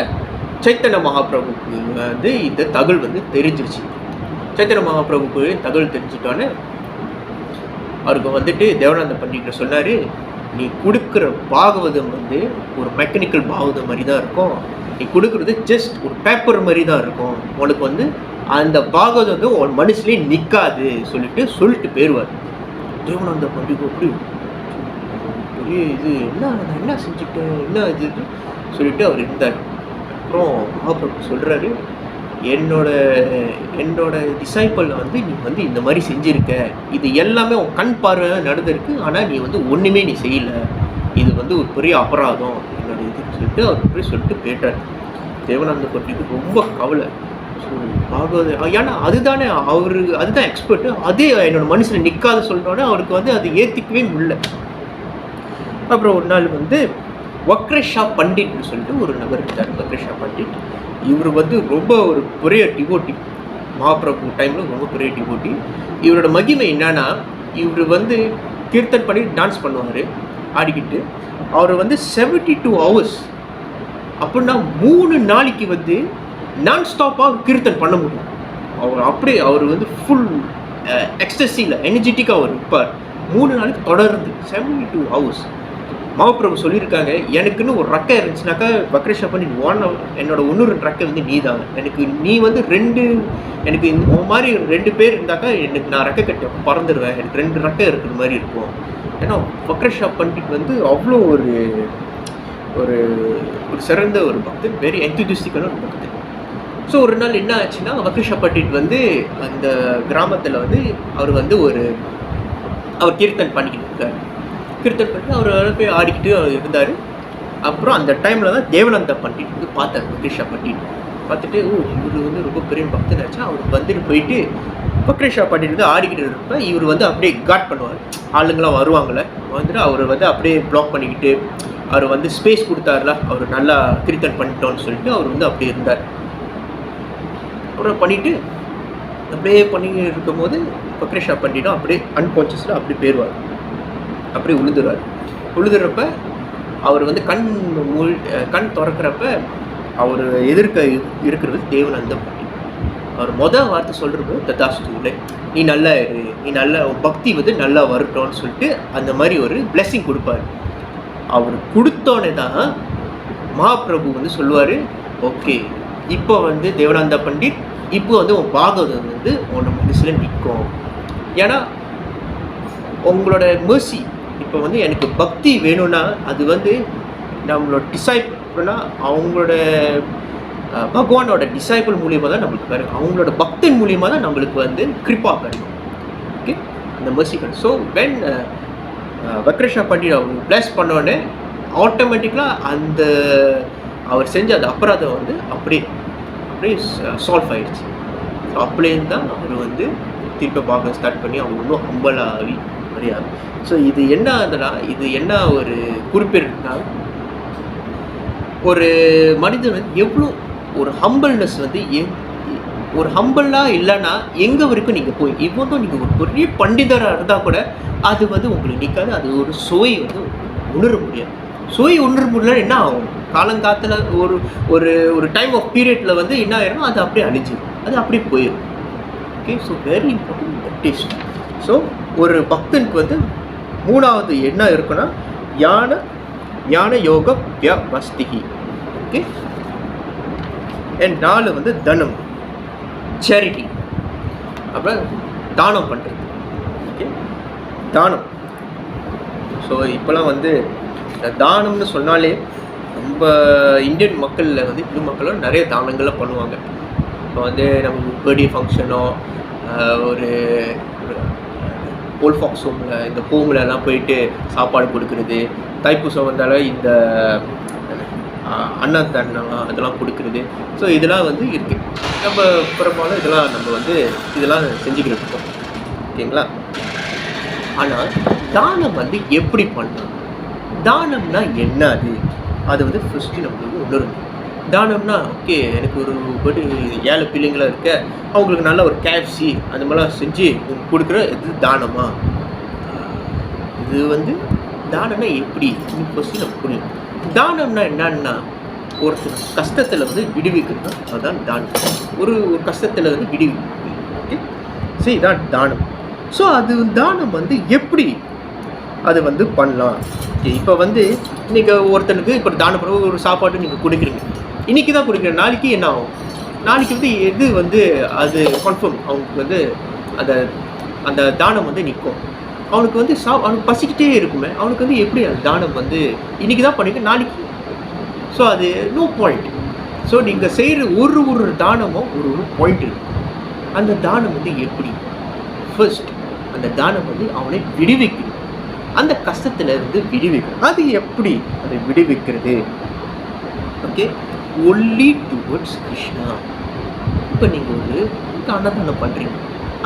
சைத்தன்ய மகாபிரபுக்கு வந்து இந்த தகவல் வந்து தெரிஞ்சிருச்சு. சைத்தன்ய மகாபிரபுக்கு தகவல் தெரிஞ்சிட்டோன்னே அவருக்கு வந்துட்டு தேவனந்த பண்டிட்ட சொன்னார், நீ கொடுக்குற பாகவதம் வந்து ஒரு மெக்கானிக்கல் பாகவதம் மாதிரி தான் இருக்கும், நீ கொடுக்குறது ஜஸ்ட் ஒரு பேப்பர் மாதிரி தான் இருக்கும், உனக்கு வந்து அந்த பாகவதம் வந்து உன் மனசுலேயே நிற்காது சொல்லிட்டு போயிடுவார். தேவனந்த பண்டிட் அப்படி இது என்ன செஞ்சுட்டேன், என்ன இது சொல்லிட்டு அவர் இருந்தார். அப்புறம் மகாபிரபு சொல்கிறாரு, என்னோட டிசைப்பிள் வந்து நீ வந்து இந்த மாதிரி செஞ்சுருக்க, இது எல்லாமே உன் கண் பார்வை நடந்திருக்கு, ஆனால் நீ வந்து ஒன்றுமே நீ செய்யலை, இது வந்து ஒரு பெரிய அபராதம் என்னோட இதுன்னு சொல்லிட்டு போயிட்டார். தேவனந்த பண்டிட் ரொம்ப கவலை. ஸோ பாகவத ஏன்னா அதுதான் எக்ஸ்பர்ட்டு, அதே என்னோட மனசில் நிற்காத சொல்லிட்டோன்னே அவருக்கு வந்து அது ஏற்றிக்கவே முடியல. அப்புறம் ஒரு நாள் வந்து வக்ரேஷா பண்டிட்னு சொல்லிட்டு ஒரு நபர் இருந்தார். வக்ரேஷா பண்டிட் இவர் வந்து ரொம்ப ஒரு பெரிய டிவோட்டி, மகாபிரபு டைமில் ரொம்ப பெரிய டிவோட்டி. இவரோட மகிமை என்னன்னா, இவர் வந்து கீர்த்தன் பண்ணி டான்ஸ் பண்ணுவார் ஆடிக்கிட்டு. அவர் வந்து 72 hours அப்படின்னா 3 நாளைக்கு வந்து நான் ஸ்டாப்பாக கீர்த்தன் பண்ண முடியும். அவர் வந்து ஃபுல் எக்ஸ்டசியில் எனர்ஜெட்டிக்காக அவர் இருப்பார் 3 நாளைக்கு தொடர்ந்து 72 hours. மகாபிரபு சொல்லியிருக்காங்க, எனக்குன்னு ஒரு ரக்கை இருந்துச்சுனாக்கா வக்ரேஷா பண்ணி என்னோட 1-2 ரக்கை வந்து நீ தான், நீ வந்து எனக்கு இந்த மாதிரி 2 பேர் இருந்தாக்கா நான் ரெக்கை கட்ட பறந்துடுவேன், எனக்கு 2 ரெக்கை இருக்கிற மாதிரி இருக்கும். ஏன்னா வக்ரேஷா பண்டிட் வந்து அவ்வளோ ஒரு ஒரு ஒரு சிறந்த ஒரு பக்தன், வெரி என்தூசியாஸ்டிக்கான ஒரு பக்தன். ஸோ ஒரு நாள் என்ன ஆச்சுன்னா, வக்ரேஷா பண்டிட் வந்து அந்த கிராமத்தில் வந்து அவர் கீர்த்தன் பண்ணிக்கிட்டு இருக்கார். கீர்த்தன் பண்ணி அவர் போய் ஆடிக்கிட்டு இருந்தார். அப்புறம் அந்த டைமில் தான் தேவனந்த பண்டிட் வந்து பார்த்தார். வக்ரேஷா பண்டிட் பார்த்துட்டு, இவர் வந்து ரொம்ப பெரிய பக்தன் ஆச்சா, அவருக்கு வந்துட்டு போயிட்டு வக்ரேஷா பண்டிட் வந்து ஆடிக்கிட்டு இருப்ப இவர் வந்து அப்படியே காட் பண்ணுவார். ஆளுங்களாம் வருவாங்களே வந்துட்டு அவர் வந்து அப்படியே பிளாக் பண்ணிக்கிட்டு அவர் வந்து ஸ்பேஸ் கொடுத்தாருல, அவர் நல்லா கீர்த்தன் பண்ணிட்டோன்னு சொல்லிட்டு அவர் வந்து அப்படியே இருந்தார். அப்புறம் பண்ணிவிட்டு அப்படியே பண்ணி இருக்கும்போது வக்ரேஷா பண்டிட்டும் அப்படியே அன்கான்ஷியஸில் அப்படி போயிடுவார், அப்படியே உழுதுறப்ப அவர் வந்து கண் திறக்கிறப்ப அவர் எதிர்க்க இருக்கிறது தேவனந்த பண்டிட். அவர் வார்த்தை சொல்கிறது ததாஸ்து, நீ நல்லா இரு, நீ நல்லா பக்தி வந்து நல்லா வரட்டும்னு சொல்லிட்டு அந்த மாதிரி ஒரு பிளெஸிங் கொடுப்பார். அவர் கொடுத்தோன்னே தான் மகாபிரபு வந்து சொல்லுவார், ஓகே இப்போ வந்து தேவனந்த பண்டிட் இப்போ வந்து உன் பாகவதம் வந்து உன் மனசில் நிற்கும். ஏன்னா உங்களோட மெர்சி இப்போ வந்து எனக்கு பக்தி வேணும்னா அது வந்து நம்மளோட டிசைபிள்னா அவங்களோட பகவானோட டிசைபிள் மூலியமாக தான் நம்மளுக்கு கிடைக்கும், அவங்களோட பக்தன் மூலியமாக தான் நம்மளுக்கு வந்து கிருபா கிடைக்கும். ஓகே, அந்த மெர்சி கிடைக்கும். ஸோ வென் வக்ரேஷா பண்டிட் அவங்க பிளஸ் பண்ணோடனே ஆட்டோமேட்டிக்கலாக அந்த அவர் செஞ்ச அந்த அபராதம் வந்து அப்படியே சால்வ் ஆகிடுச்சு. ஸோ அப்படிலேருந்து தான் அவர் வந்து திருப்பி பார்க்க ஸ்டார்ட் பண்ணி அவங்க இன்னும் ஹம்பலாகி முடியாது. ஸோ இது என்ன ஆகுதுன்னா, இது என்ன ஒரு குறிப்பிடுனா, ஒரு மனிதன் வந்து எவ்வளோ ஒரு ஹம்பிள்னஸ் வந்து ஒரு ஹம்பிளாக இல்லைன்னா எங்கே வரைக்கும் நீங்கள் போய் இவ்வளோ நீங்கள் ஒரு பெரிய பண்டிதராக இருந்தால் கூட அது வந்து உங்களுக்கு நிற்காது. அது ஒரு சுவை வந்து உணர முடியாது. சுவை உணர முடியல என்ன ஆகும்? காலங்காத்தில் ஒரு ஒரு ஒரு டைம் ஆஃப் பீரியடில் வந்து என்ன ஆயிரும், அது அப்படியே அழிஞ்சிடும், அது அப்படியே போயிடும். Okay, so very important taste. So ஒரு பக்தனுக்கு வந்து 3வது என்ன இருக்குன்னா ஞான யோக வியவஸ்திகி. ஓகே, அண்ட் 4 வந்து தனம், சேரிட்டி, அப்புறம் தானம் பண்ணுறது. ஓகே, தானம். ஸோ இப்போலாம் வந்து தானம்னு சொன்னாலே நம்ம இந்தியன் மக்களில் வந்து இந்து மக்களும் நிறைய தானங்கள்லாம் பண்ணுவாங்க. இப்போ வந்து நம்ம பர்த்டே ஃபங்க்ஷனோ ஒரு ஓல்ட் ஃபாக்ஸ் ஹோமில் இந்த ஹோம்லலாம் போயிட்டு சாப்பாடு கொடுக்குறது, தைப்பூசம் வந்தாலும் இந்த அன்னதானம் அதெல்லாம் கொடுக்குறது. ஸோ இதெல்லாம் வந்து இருக்குது. நம்ம பெரும்பாலும் இதெல்லாம் செஞ்சுக்கிட்டு இருக்கோம். ஓகேங்களா? ஆனால் தானம் வந்து எப்படி பண்ணலாம்? தானம்னா என்ன? அது வந்து ஃபஸ்ட்டு நம்மளுக்கு உணரணும். தானம்னா ஓகே, எனக்கு ஒரு 7 பிள்ளைங்களாக இருக்க, அவங்களுக்கு நல்ல ஒரு KFC அந்த மாதிரிலாம் செஞ்சு கொடுக்குற இது தானமா? இது வந்து தானம்னா எப்படி ஃபஸ்ட்டு நம்ம புரியும். தானம்னா என்னன்னா ஒருத்தர் கஷ்டத்தில் வந்து விடுவிக்கிறது, அதுதான் தானம். ஒரு கஷ்டத்தில் வந்து விடுவிக்கிறது. ஓகே, ஸோ இதான் தானம். ஸோ அது தானம் வந்து எப்படி அது வந்து பண்ணலாம்? இப்போ வந்து நீங்கள் ஒருத்தனுக்கு இப்போ தானம் பண்ண ஒரு சாப்பாடு நீங்கள் கொடுக்குறீங்க, இன்றைக்கி தான் கொடுக்குறேன், நாளைக்கு என்ன ஆகும்? நாளைக்கு வந்து எது வந்து அது கன்ஃபார்ம் அவங்களுக்கு வந்து அந்த தானம் வந்து நிற்கும். அவனுக்கு வந்து அவனுக்கு பசிக்கிட்டே இருக்குமே, அவனுக்கு வந்து எப்படி அந்த தானம் வந்து இன்றைக்கி தான் பண்ணிக்க நாளைக்கு? ஸோ அது நோ பாயிண்ட். ஸோ நீங்கள் செய்கிற ஒரு தானமும் ஒரு பாயிண்ட் இருக்குது. அந்த தானம் வந்து எப்படி? ஃபர்ஸ்ட் அந்த தானம் வந்து அவனை விடுவிக்கணும், அந்த கஷ்டத்தில் இருந்து விடுவிக்கணும். அது எப்படி அதை விடுவிக்கிறது? Okay, only towards Krishna. இப்போ நீங்கள் ஒரு அன்னதானம் பண்ணுறீங்க,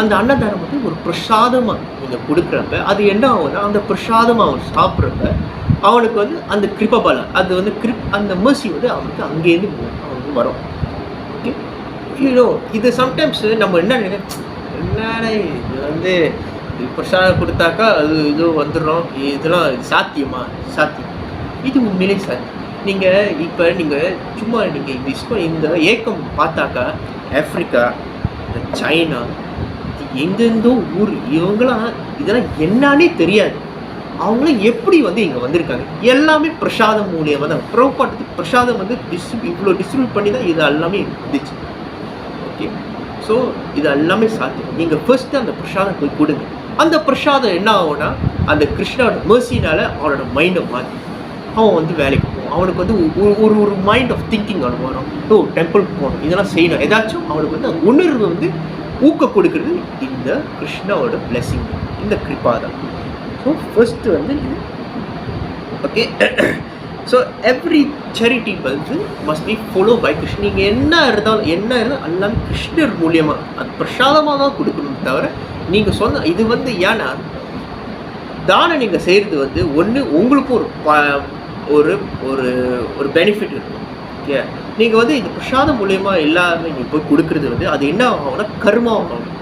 அந்த அன்னதானம் வந்து ஒரு பிரசாதமாக நீங்கள் கொடுக்குறப்ப அது என்ன ஆகும்னா, அந்த பிரசாதமாக அவன் சாப்பிட்றப்ப அவனுக்கு வந்து அந்த கிருபபலம், அது வந்து அந்த மர்சி வந்து அவனுக்கு அங்கேருந்து அவனுக்கு வரும். ஓகே, இது சம்டைம்ஸ் நம்ம என்ன இது வந்து பிரசாதம் கொடுத்தாக்கா அது இது வந்துடும், இதெல்லாம் சாத்தியமா? சாத்தியம். இது உண்மையிலே சாத்தியம். நீங்கள் சும்மா நீங்கள் இந்த ஏக்கம் பார்த்தாக்கா ஆஃப்ரிக்கா, சைனா, எங்கெந்தோ ஊர், இவங்களாம் இதெல்லாம் என்னன்னே தெரியாது. அவங்களாம் எப்படி வந்து இங்கே வந்திருக்காங்க? எல்லாமே பிரசாதம் மூலியமாக தான். ப்ரோபாட்டுக்கு பிரசாதம் வந்து இவ்வளோ டிஸ்ட்ரிபியூட் பண்ணி தான் இது எல்லாமே இருந்துச்சு. ஓகே, ஸோ இது எல்லாமே சாத்தியம். நீங்கள் ஃபர்ஸ்ட்டு அந்த பிரசாதம் போய் கொடுங்க. அந்த பிரசாதம் என்ன ஆகும்னா, அந்த கிருஷ்ணாவோட மர்சினால் அவனோட மைண்டை மாற்றி அவன் வந்து வேலைக்கு போவான். அவனுக்கு வந்து ஒரு மைண்ட் ஆஃப் திங்கிங் அவனுக்கு வரும். டெம்பிளுக்கு போகணும், இதெல்லாம் செய்யணும், ஏதாச்சும் அவனுக்கு வந்து உணர்வு வந்து ஊக்க கொடுக்குறது இந்த கிருஷ்ணாவோட பிளெஸிங், இந்த கிருபா தான். ஸோ ஃபர்ஸ்ட்டு வந்து இது. ஓகே, ஸோ எவ்ரி சேரிட்டி வந்து must be follow by Krishnan. நீங்கள் என்ன இருந்தாலும் எல்லாம் கிருஷ்ணர் மூலியமாக அது பிரசாதமாக தான் கொடுக்கணும் தவிர நீங்கள் சொன்ன இது வந்து ஏன்னா தானம் நீங்கள் செய்கிறது வந்து ஒன்று உங்களுக்கும் ஒரு ஒரு ஒரு பெனிஃபிட் இருக்கும். ஓகே, நீங்கள் வந்து இந்த பிரசாதம் மூலயமா எல்லாமே நீங்கள் போய் கொடுக்குறது வந்து அது என்ன ஆகும்னா கர்மாவும் ஆகும்.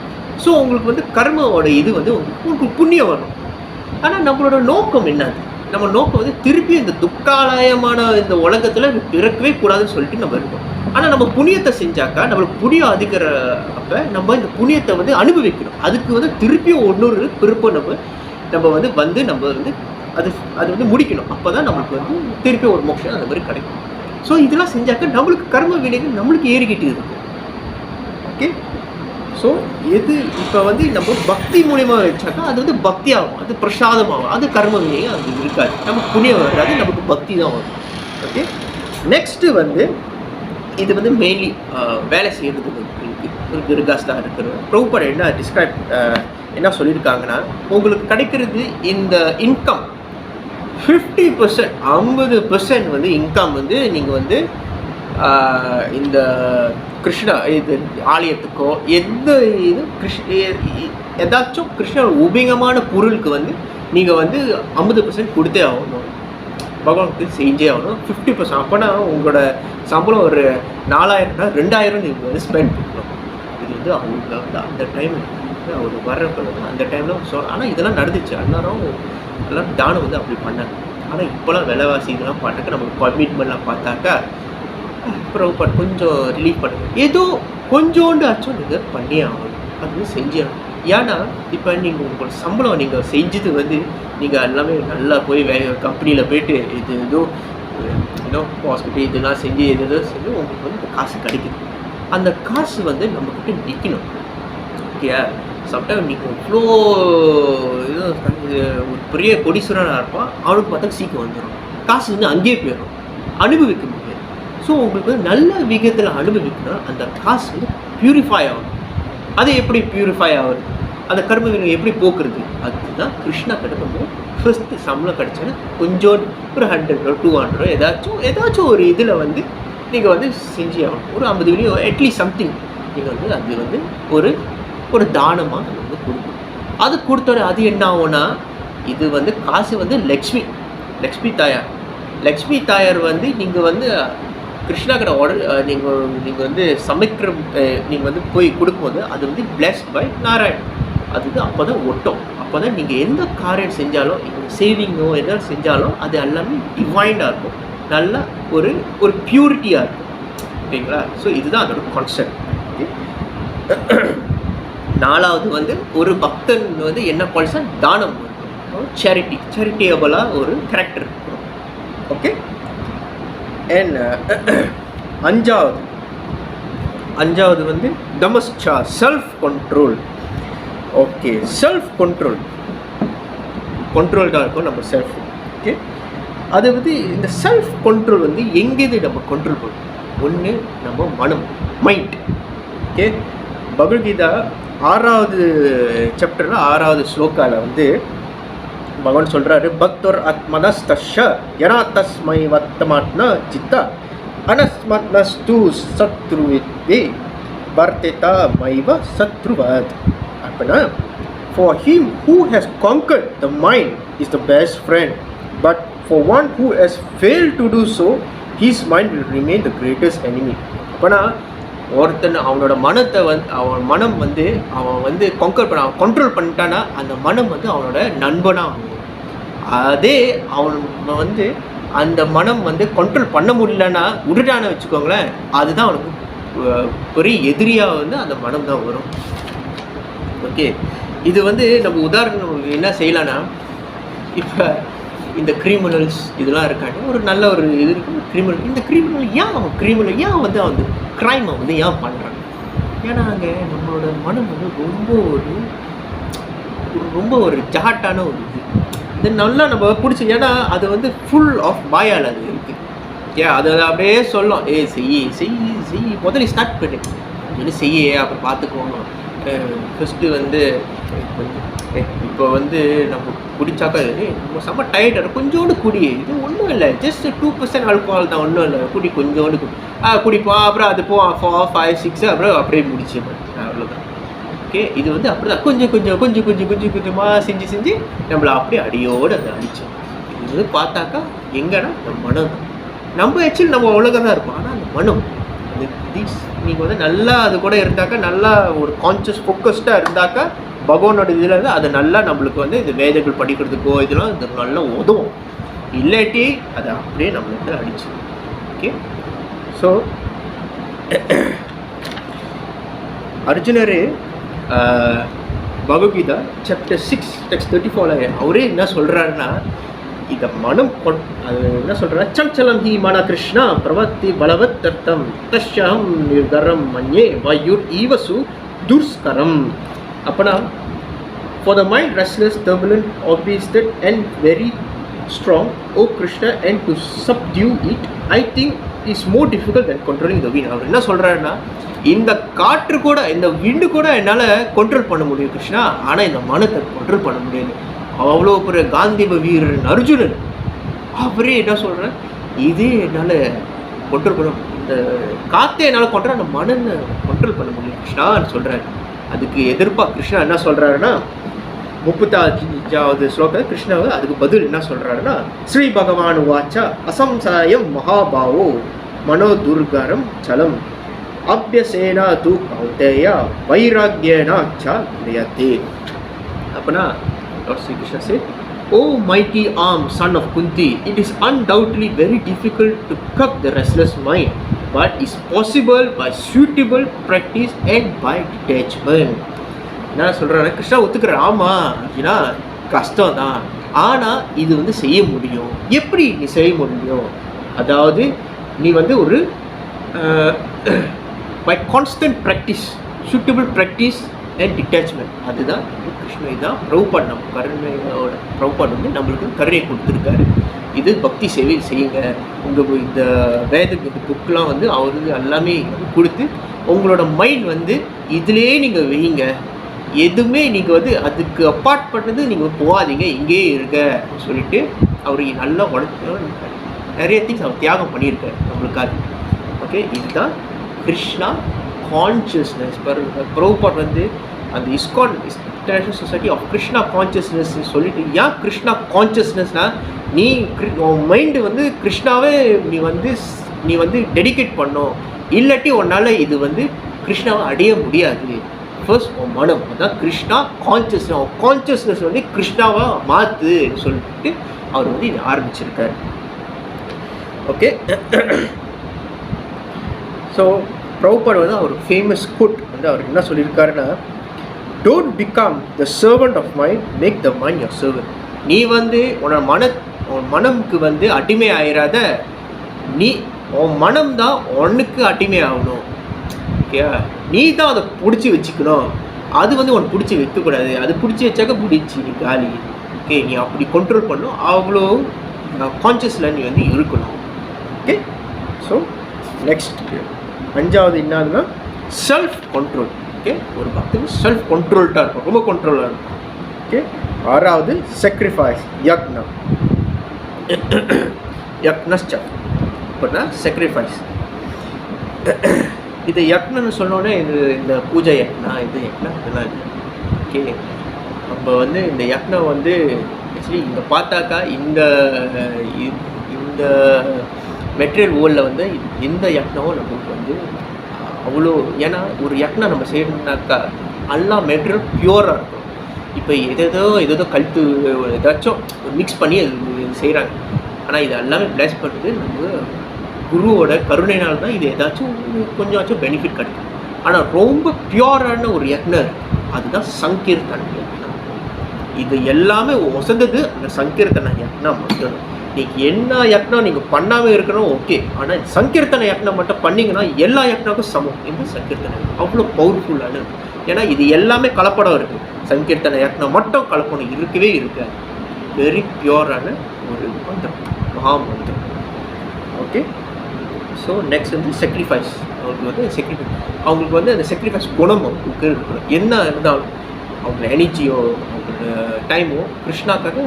ஸோ உங்களுக்கு வந்து கர்மாவோட இது வந்து உங்களுக்கு புண்ணியம் வரும். ஆனால் நம்மளோட நோக்கம் என்னது? நம்ம நோக்கம் வந்து திருப்பி இந்த துக்காலயமான இந்த உலகத்தில் பிறக்கவே கூடாதுன்னு சொல்லிட்டு நம்ம இருக்கோம். ஆனால் நம்ம புண்ணியத்தை செஞ்சாக்கா நம்மளுக்கு புண்ணியம் அதிகரப்ப நம்ம இந்த புண்ணியத்தை வந்து அனுபவிக்கணும். அதுக்கு வந்து திருப்பியும் இன்னொரு பிறப்பு நம்ம வந்து நம்ம வந்து அது வந்து முடிக்கணும். அப்போ தான் நம்மளுக்கு வந்து திருப்பி ஒரு மோட்சம் அந்த மாதிரி கிடைக்கும். ஸோ இதெல்லாம் செஞ்சாக்க நம்மளுக்கு கர்ம வினைகள் நம்மளுக்கு ஏறிக்கிட்டு இருக்கும். ஓகே, ஸோ எது இப்போ வந்து நம்ம பக்தி மூலியமாக வச்சாக்கா அது வந்து பக்தி ஆகும், அது பிரசாதமாகும், அது கர்ம வினையும் அது இருக்காது, நமக்கு புண்ணியம் வராது, நமக்கு பக்தி தான் வரும். ஓகே, நெக்ஸ்ட்டு வந்து இது வந்து மெயின்லி வேலை செய்கிறது ஒரு கிருகாஸ்தாக இருக்கிறது. ப்ரூப்பர் என்ன சொல்லியிருக்காங்கன்னா, உங்களுக்கு கிடைக்கிறது இந்த இன்கம் 50%, 50% வந்து இன்கம் வந்து நீங்கள் வந்து இந்த கிருஷ்ணா இது ஆலயத்துக்கோ எந்த இது ஏதாச்சும் கிருஷ்ண உபயோகமான பொருளுக்கு வந்து நீங்கள் வந்து 50% கொடுத்தே ஆகணும். பகவானுக்கு செஞ்சே ஆகணும். 50%. அப்போனா உங்களோட சம்பளம் ஒரு 4000னா 2000 நீங்கள் வந்து ஸ்பெண்ட் பண்ணணும். இது வந்து அவங்க வந்து அந்த டைமில் அவர் வர்றப்ப அந்த டைமில் ஆனால் இதெல்லாம் நடந்துச்சு. எல்லாரும் தானம் வந்து அப்படி பண்ணாங்க. ஆனால் இப்போலாம் விலைவாசி இதெல்லாம் பார்த்தாக்கா நமக்கு கமிட்மெண்ட்லாம் பார்த்தாக்கா அப்புறம் கொஞ்சம் ரிலீஃப் பண்ணுங்க. ஏதோ கொஞ்சோண்டு ஆச்சும் நீங்கள் பண்ணியே ஆகணும். அது செஞ்சே ஆகணும். ஏன்னா இப்போ நீங்கள் உங்களோட சம்பளம் நீங்கள் செஞ்சது வந்து நீங்கள் எல்லாமே நல்லா போய் கம்பெனியில் போய்ட்டு இது ஏதோ ஹாஸ்பிட்டல் இதெல்லாம் செஞ்சு எதோ செஞ்சு உங்களுக்கு வந்து காசு கிடைக்குது. அந்த காசு வந்து நம்மக்கிட்ட நிற்கணும். ஓகே, சம்டைம் நீங்கள் இவ்வளோ இது ஒரு பெரிய கொடீஸ்வரனாக இருப்பான், அவனுக்கு பார்த்தா சீக்கிரம் வந்துடும். காசு வந்து அங்கேயே போயிடும், அனுபவிக்க முடியாது. ஸோ உங்களுக்கு நல்ல விகிதத்தில் அனுபவிக்கணும். அந்த காசு வந்து பியூரிஃபை ஆகும். அது எப்படி பியூரிஃபை ஆகுது, அந்த கர்ம வினை எப்படி போக்குறது, அதுதான் கிருஷ்ணா கிட்ட ஃபஸ்ட்டு சம்பளம் கிடச்சோன்னா கொஞ்சோண்டு ஒரு 100 200 ஏதாச்சும் ஒரு இதில் வந்து நீங்கள் வந்து செஞ்சு ஆகணும். ஒரு 50 வெளியோ அட்லீஸ்ட் சம்திங் நீங்கள் வந்து அது வந்து ஒரு தானமாக வந்து கொடுக்கணும். அது கொடுத்தோட அது என்ன ஆகும்னா, இது வந்து காசு வந்து லக்ஷ்மி தாயார் வந்து நீங்கள் வந்து கிருஷ்ணா கிட்ட ஆர்டர் நீங்கள் வந்து சமைக்கிற நீங்கள் வந்து போய் கொடுக்கும்போது அது வந்து பிளெஸ்ட் பை நாராயண். அது வந்து அப்போ தான் ஒட்டும். அப்போ தான் நீங்கள் எந்த காரியம் செஞ்சாலும், சேவிங்கோ எதாவது செஞ்சாலும் அது எல்லாமே டிவைனாக இருக்கும், நல்லா ஒரு பியூரிட்டியாக இருக்கும். ஓகேங்களா? ஸோ இதுதான் அதோட கான்செப்ட். நாலாவது வந்து ஒரு பக்தன் வந்து என்ன பாலிசா தானம், சேரிட்டியபிளாக ஒரு கேரக்டர் இருக்கும். ஓகே. அண்ட் அஞ்சாவது வந்து தமஸ்சா, செல்ஃப் கண்ட்ரோல். ஓகே, செல்ஃப் கண்ட்ரோல்டாக இருக்கும் நம்ம செல்ஃப். ஓகே, அது வந்து இந்த செல்ஃப் கண்ட்ரோல் வந்து எங்கேருந்து நம்ம கண்ட்ரோல் பண்ணணும்? ஒன்று நம்ம மனம், மைண்ட். ஓகே, பகவத்கீதா 6வது சாப்டரில் 6வது ஸ்லோகாவில் வந்து பகவான் சொல்கிறாரு, பக்தர் ஆத்மனஸ்தஷ யனா தஸ்மை வர்த்தமாத்னா சித்தா அனஸ்மத்னஸ்து சத்ருவித்வே வர்த்திதா மைவ சத்ருவத். அப்படின்னா, for him who has conquered the mind is the best friend, but for one who has failed to do so, his mind will remain the greatest enemy. அப்படின்னா ஒருத்தன் அவனோட மனத்தை அவன் மனம் வந்து அவன் வந்து கண்ட்ரோல் பண்ணிட்டானா அந்த மனம் வந்து அவனோட நண்பனாக. அதே அவன் வந்து அந்த மனம் வந்து கண்ட்ரோல் பண்ண முடியலன்னா விட்டுட்டான்னு வச்சுக்கோங்களேன், அதுதான் அவனுக்கு பெரிய எதிரியாக வந்து அந்த மனம் தான் வரும். ஓகே, இது வந்து நம்ம உதாரணம் என்ன செய்யலான்னா, இப்போ இந்த கிரிமினல்ஸ் இதெல்லாம் இருக்காங்க, ஒரு நல்ல ஒரு இது இருக்கு. இந்த கிரிமினல் ஏன் வந்து அவன் க்ரைமை வந்து ஏன் பண்ணுறாங்க? ஏன்னா அங்கே நம்மளோட மனம் வந்து ரொம்ப ஒரு ஜாட்டான ஒரு இது நல்லா நம்ம பிடிச்சி. ஏன்னா அது வந்து ஃபுல் ஆஃப் பாயால் அது இருக்குது. அது அப்படியே சொல்லும், செய் முதல்ல ஸ்டார்ட் பண்ணு, சொல்லி செய்ய அப்புறம் பார்த்துக்கோங்க. ஃபஸ்ட்டு வந்து இப்போ வந்து நம்ம குடிச்சாக்கா நம்ம செம்ம டயர்டாக கொஞ்சோண்டு குடி, இது ஒன்றும் இல்லை, ஜஸ்ட் 2% ஆல்கோஹால் தான், ஒன்றும் இல்லை, கொஞ்சோண்டு குடிப்போம், அப்புறம் அது 4, 5, 6 அப்புறம் அப்படியே முடிச்சுப்போம், அவ்வளோதான். ஓகே, இது வந்து அப்படி தான் கொஞ்சமாக செஞ்சு நம்மளை அப்படியே அடியோடு அதை அடித்தோம். இது வந்து பார்த்தாக்கா எங்கன்னா நம்ம மனம் தான். நம்ம ஆக்சுவலி நம்ம உலகம் தான் இருப்போம், ஆனால் அந்த மனம் நீங்கள் வந்து நல்லா அது கூட இருந்தாக்கா, நல்லா ஒரு கான்ஷியஸ் ஃபோக்கஸ்டாக இருந்தாக்கா பகவானோட இதில் இருந்து அது நல்லா நம்மளுக்கு வந்து இந்த வேதங்கள் படிக்கிறதுக்கோ இதெல்லாம் இது நல்லா உதவும். இல்லாட்டி அதை அப்படியே நம்மளுக்கு அடிச்சு. ஓகே, ஸோ அர்ஜுனர் பகவத்கீதா சாப்டர் 6 டெக்ஸ்ட் 34 அவரே என்ன சொல்கிறாருன்னா, இந்த மனம் அது என்ன சொல்கிறா, சஞ்சலம் ஹி மன கிருஷ்ணா பிரவத்தி பலவத் தர்த்தம் தஷ்யம் நிர்கரம் மன்யே வயுர் ஈவசு துர்ஸ்கரம். அப்போனா for the mind restless, turbulent, obstinate and very strong, O Krishna, and to subdue it I think is more difficult than controlling the wind. அவர் என்ன சொல்கிறாருன்னா, இந்த காற்று கூட இந்த விண்டு கூட என்னால் கண்ட்ரோல் பண்ண முடியும் கிருஷ்ணா, ஆனால் இந்த மனத்தை கண்ட்ரோல் பண்ண முடியாது. அவ்வளோ பெரிய காந்திப வீரன் அர்ஜுனன் அவரே என்ன சொல்கிறேன், இதே என்னால் கண்ட்ரோல் பண்ண, இந்த காற்றை என்னால் கண்ட்ரோல், அந்த மனனை கண்ட்ரோல் பண்ண முடியும் கிருஷ்ணான்னு சொல்கிறாரு. அதுக்கு எதிர்ப்பாக கிருஷ்ணா என்ன சொல்கிறாருன்னா, 35வது ஸ்லோகம் கிருஷ்ணாவை அதுக்கு பதில் என்ன சொல்கிறாருன்னா, ஸ்ரீ பகவான் வாச்சா அசம்சாயம் மகாபாவோ மனோதுர்கரம் சலம் அபியசேனா தூ கௌதேயா வைராக்யனா சா கிரியதே. அப்பனா Lord Sri Krishna said, "O mighty arm, son of Kunti, it is undoubtedly very difficult to curb the restless mind, but is possible by suitable practice and by detachment." என்ன சொல்கிறாரு கிருஷ்ணா ஒத்துக்கிற, ஆமாம் அப்படின்னா கஷ்டம் தான், ஆனால் இது வந்து செய்ய முடியும். எப்படி நீ செய்ய முடியும்? அதாவது நீ வந்து ஒரு by constant practice, suitable practice and detachment. அதுதான் கிருஷ்ண தான் பிரபுபாட் நம்ம கருணையோட பிரபுபாட் வந்து நம்மளுக்கு கருணை கொடுத்துருக்காரு. இது பக்தி சேவை செய்யுங்க. உங்கள் இந்த வேதக்கு இந்த புக்கெலாம் வந்து அவர் வந்து எல்லாமே கொடுத்து உங்களோட மைண்ட் வந்து இதிலே நீங்கள் வைங்க. எதுவுமே நீங்கள் வந்து அதுக்கு அப்பார்ட் பண்ணது நீங்கள் போகாதீங்க, இங்கேயே இருக்க சொல்லிட்டு அவர் நல்லா நிறைய திங்ஸ் அவர் தியாகம் பண்ணியிருக்காரு நம்மளுக்காக. ஓகே, இதுதான் கிருஷ்ணா கான்ஷியஸ்னஸ். பிரபுபாட் வந்து அந்த ISKCON international society of Krishna consciousness சொல்லிட்டு, ஏன் கிருஷ்ணா கான்ஷியஸ்னஸ்னால் நீ உன் மைண்டு வந்து கிருஷ்ணாவே நீ வந்து டெடிகேட் பண்ணும், இல்லாட்டி உன்னால் இது வந்து கிருஷ்ணாவை அடைய முடியாது. ஃபர்ஸ்ட் உன் மனம் அதான் கிருஷ்ணா கான்ஷியஸ்னஸ் வந்து கிருஷ்ணாவை மாற்று சொல்லிட்டு அவர் வந்து இதை ஆரம்பிச்சிருக்காரு. ஓகே, ஸோ பிரபுபாட் வந்து அவர் ஃபேமஸ் கோட் வந்து அவர் என்ன சொல்லியிருக்காருன்னா, don't become the servant of mind, make the mind your servant. நீ வந்து உன் மனமுக்கு வந்து அடிமை ஆயிராத, உன் மனம் தான் உனக்கு அடிமை ஆகணும். ஓகே, நீ தான் அதை பிடிச்சி வச்சுக்கணும், அது வந்து உனக்கு பிடிச்சி வைக்கக்கூடாது. அது பிடிச்சி வச்சாக்க பிடிச்சி நீ காலி. ஓகே, நீ அப்படி கண்ட்ரோல் பண்ணும், அவ்வளோ கான்ஷியஸில் நீ வந்து இருக்கணும். ஓகே, ஸோ நெக்ஸ்ட் 5வது என்னதுன்னா செல்ஃப் கண்ட்ரோல். ஓகே, ஒரு பக்தன் செல்ஃப் கண்ட்ரோல்டாக இருக்கும், ரொம்ப கண்ட்ரோலாக இருக்கும். ஓகே, 6வது சாக்ரிஃபைஸ் யக்னா. யக்னஸ்சா அப்படின்னா சாக்ரிஃபைஸ். இது யக்னன்னு சொன்னோடனே இந்த பூஜை யக்னா, இது யக்னா இதெல்லாம் இல்லை. ஓகே, அப்போ வந்து இந்த யக்னா வந்து ஆக்சுவலி இங்கே பார்த்தாக்கா இந்த மெட்டீரியல் வேர்ல்டில் வந்து எந்த யக்னாவும் நம்மளுக்கு வந்து அவ்வளோ, ஏன்னா ஒரு யக்னா நம்ம செய்யணுன்னாக்கா எல்லா மெட்டீரியல் பியூராக இருக்கும். இப்போ எதோ கழுத்து ஏதாச்சும் மிக்ஸ் பண்ணி அது செய்கிறாங்க. ஆனால் இது எல்லாமே பிளஸ் பண்ணுறது நம்ம குருவோட கருணையினால் தான் இது ஏதாச்சும் கொஞ்சமாச்சும் பெனிஃபிட் கிடைக்கும். ஆனால் ரொம்ப பியூரான ஒரு யக்னர் அதுதான் சங்கீர்த்தன யக்னா. இது எல்லாமே வசந்தது அந்த சங்கீர்த்தன யக்னா மட்டும். நீங்கள் என்ன யக்னா நீங்கள் பண்ணாமல் இருக்கணும் ஓகே, ஆனால் சங்கீர்த்தன யக்னா மட்டும் பண்ணிங்கன்னா எல்லா யக்னாவுக்கும் சமம். இந்த சங்கீர்த்தனை அவ்வளோ பவர்ஃபுல்லானது. ஏன்னா இது எல்லாமே கலப்படம் இருக்குது. சங்கீர்த்தன யக்னா மட்டும் கலப்படம் இருக்கவே இருக்காது. வெரி பியூரான ஒரு மந்திரம், மகா மந்திரம். ஓகே, ஸோ நெக்ஸ்ட் வந்து சாக்ரிஃபைஸ். அவங்களுக்கு வந்து அந்த சாக்ரிஃபைஸ் குணம் அவங்களுக்கு இருக்கணும். என்ன இருந்தாலும் அவங்க எனர்ஜியோ அவங்களோட டைமோ கிருஷ்ணாக்காக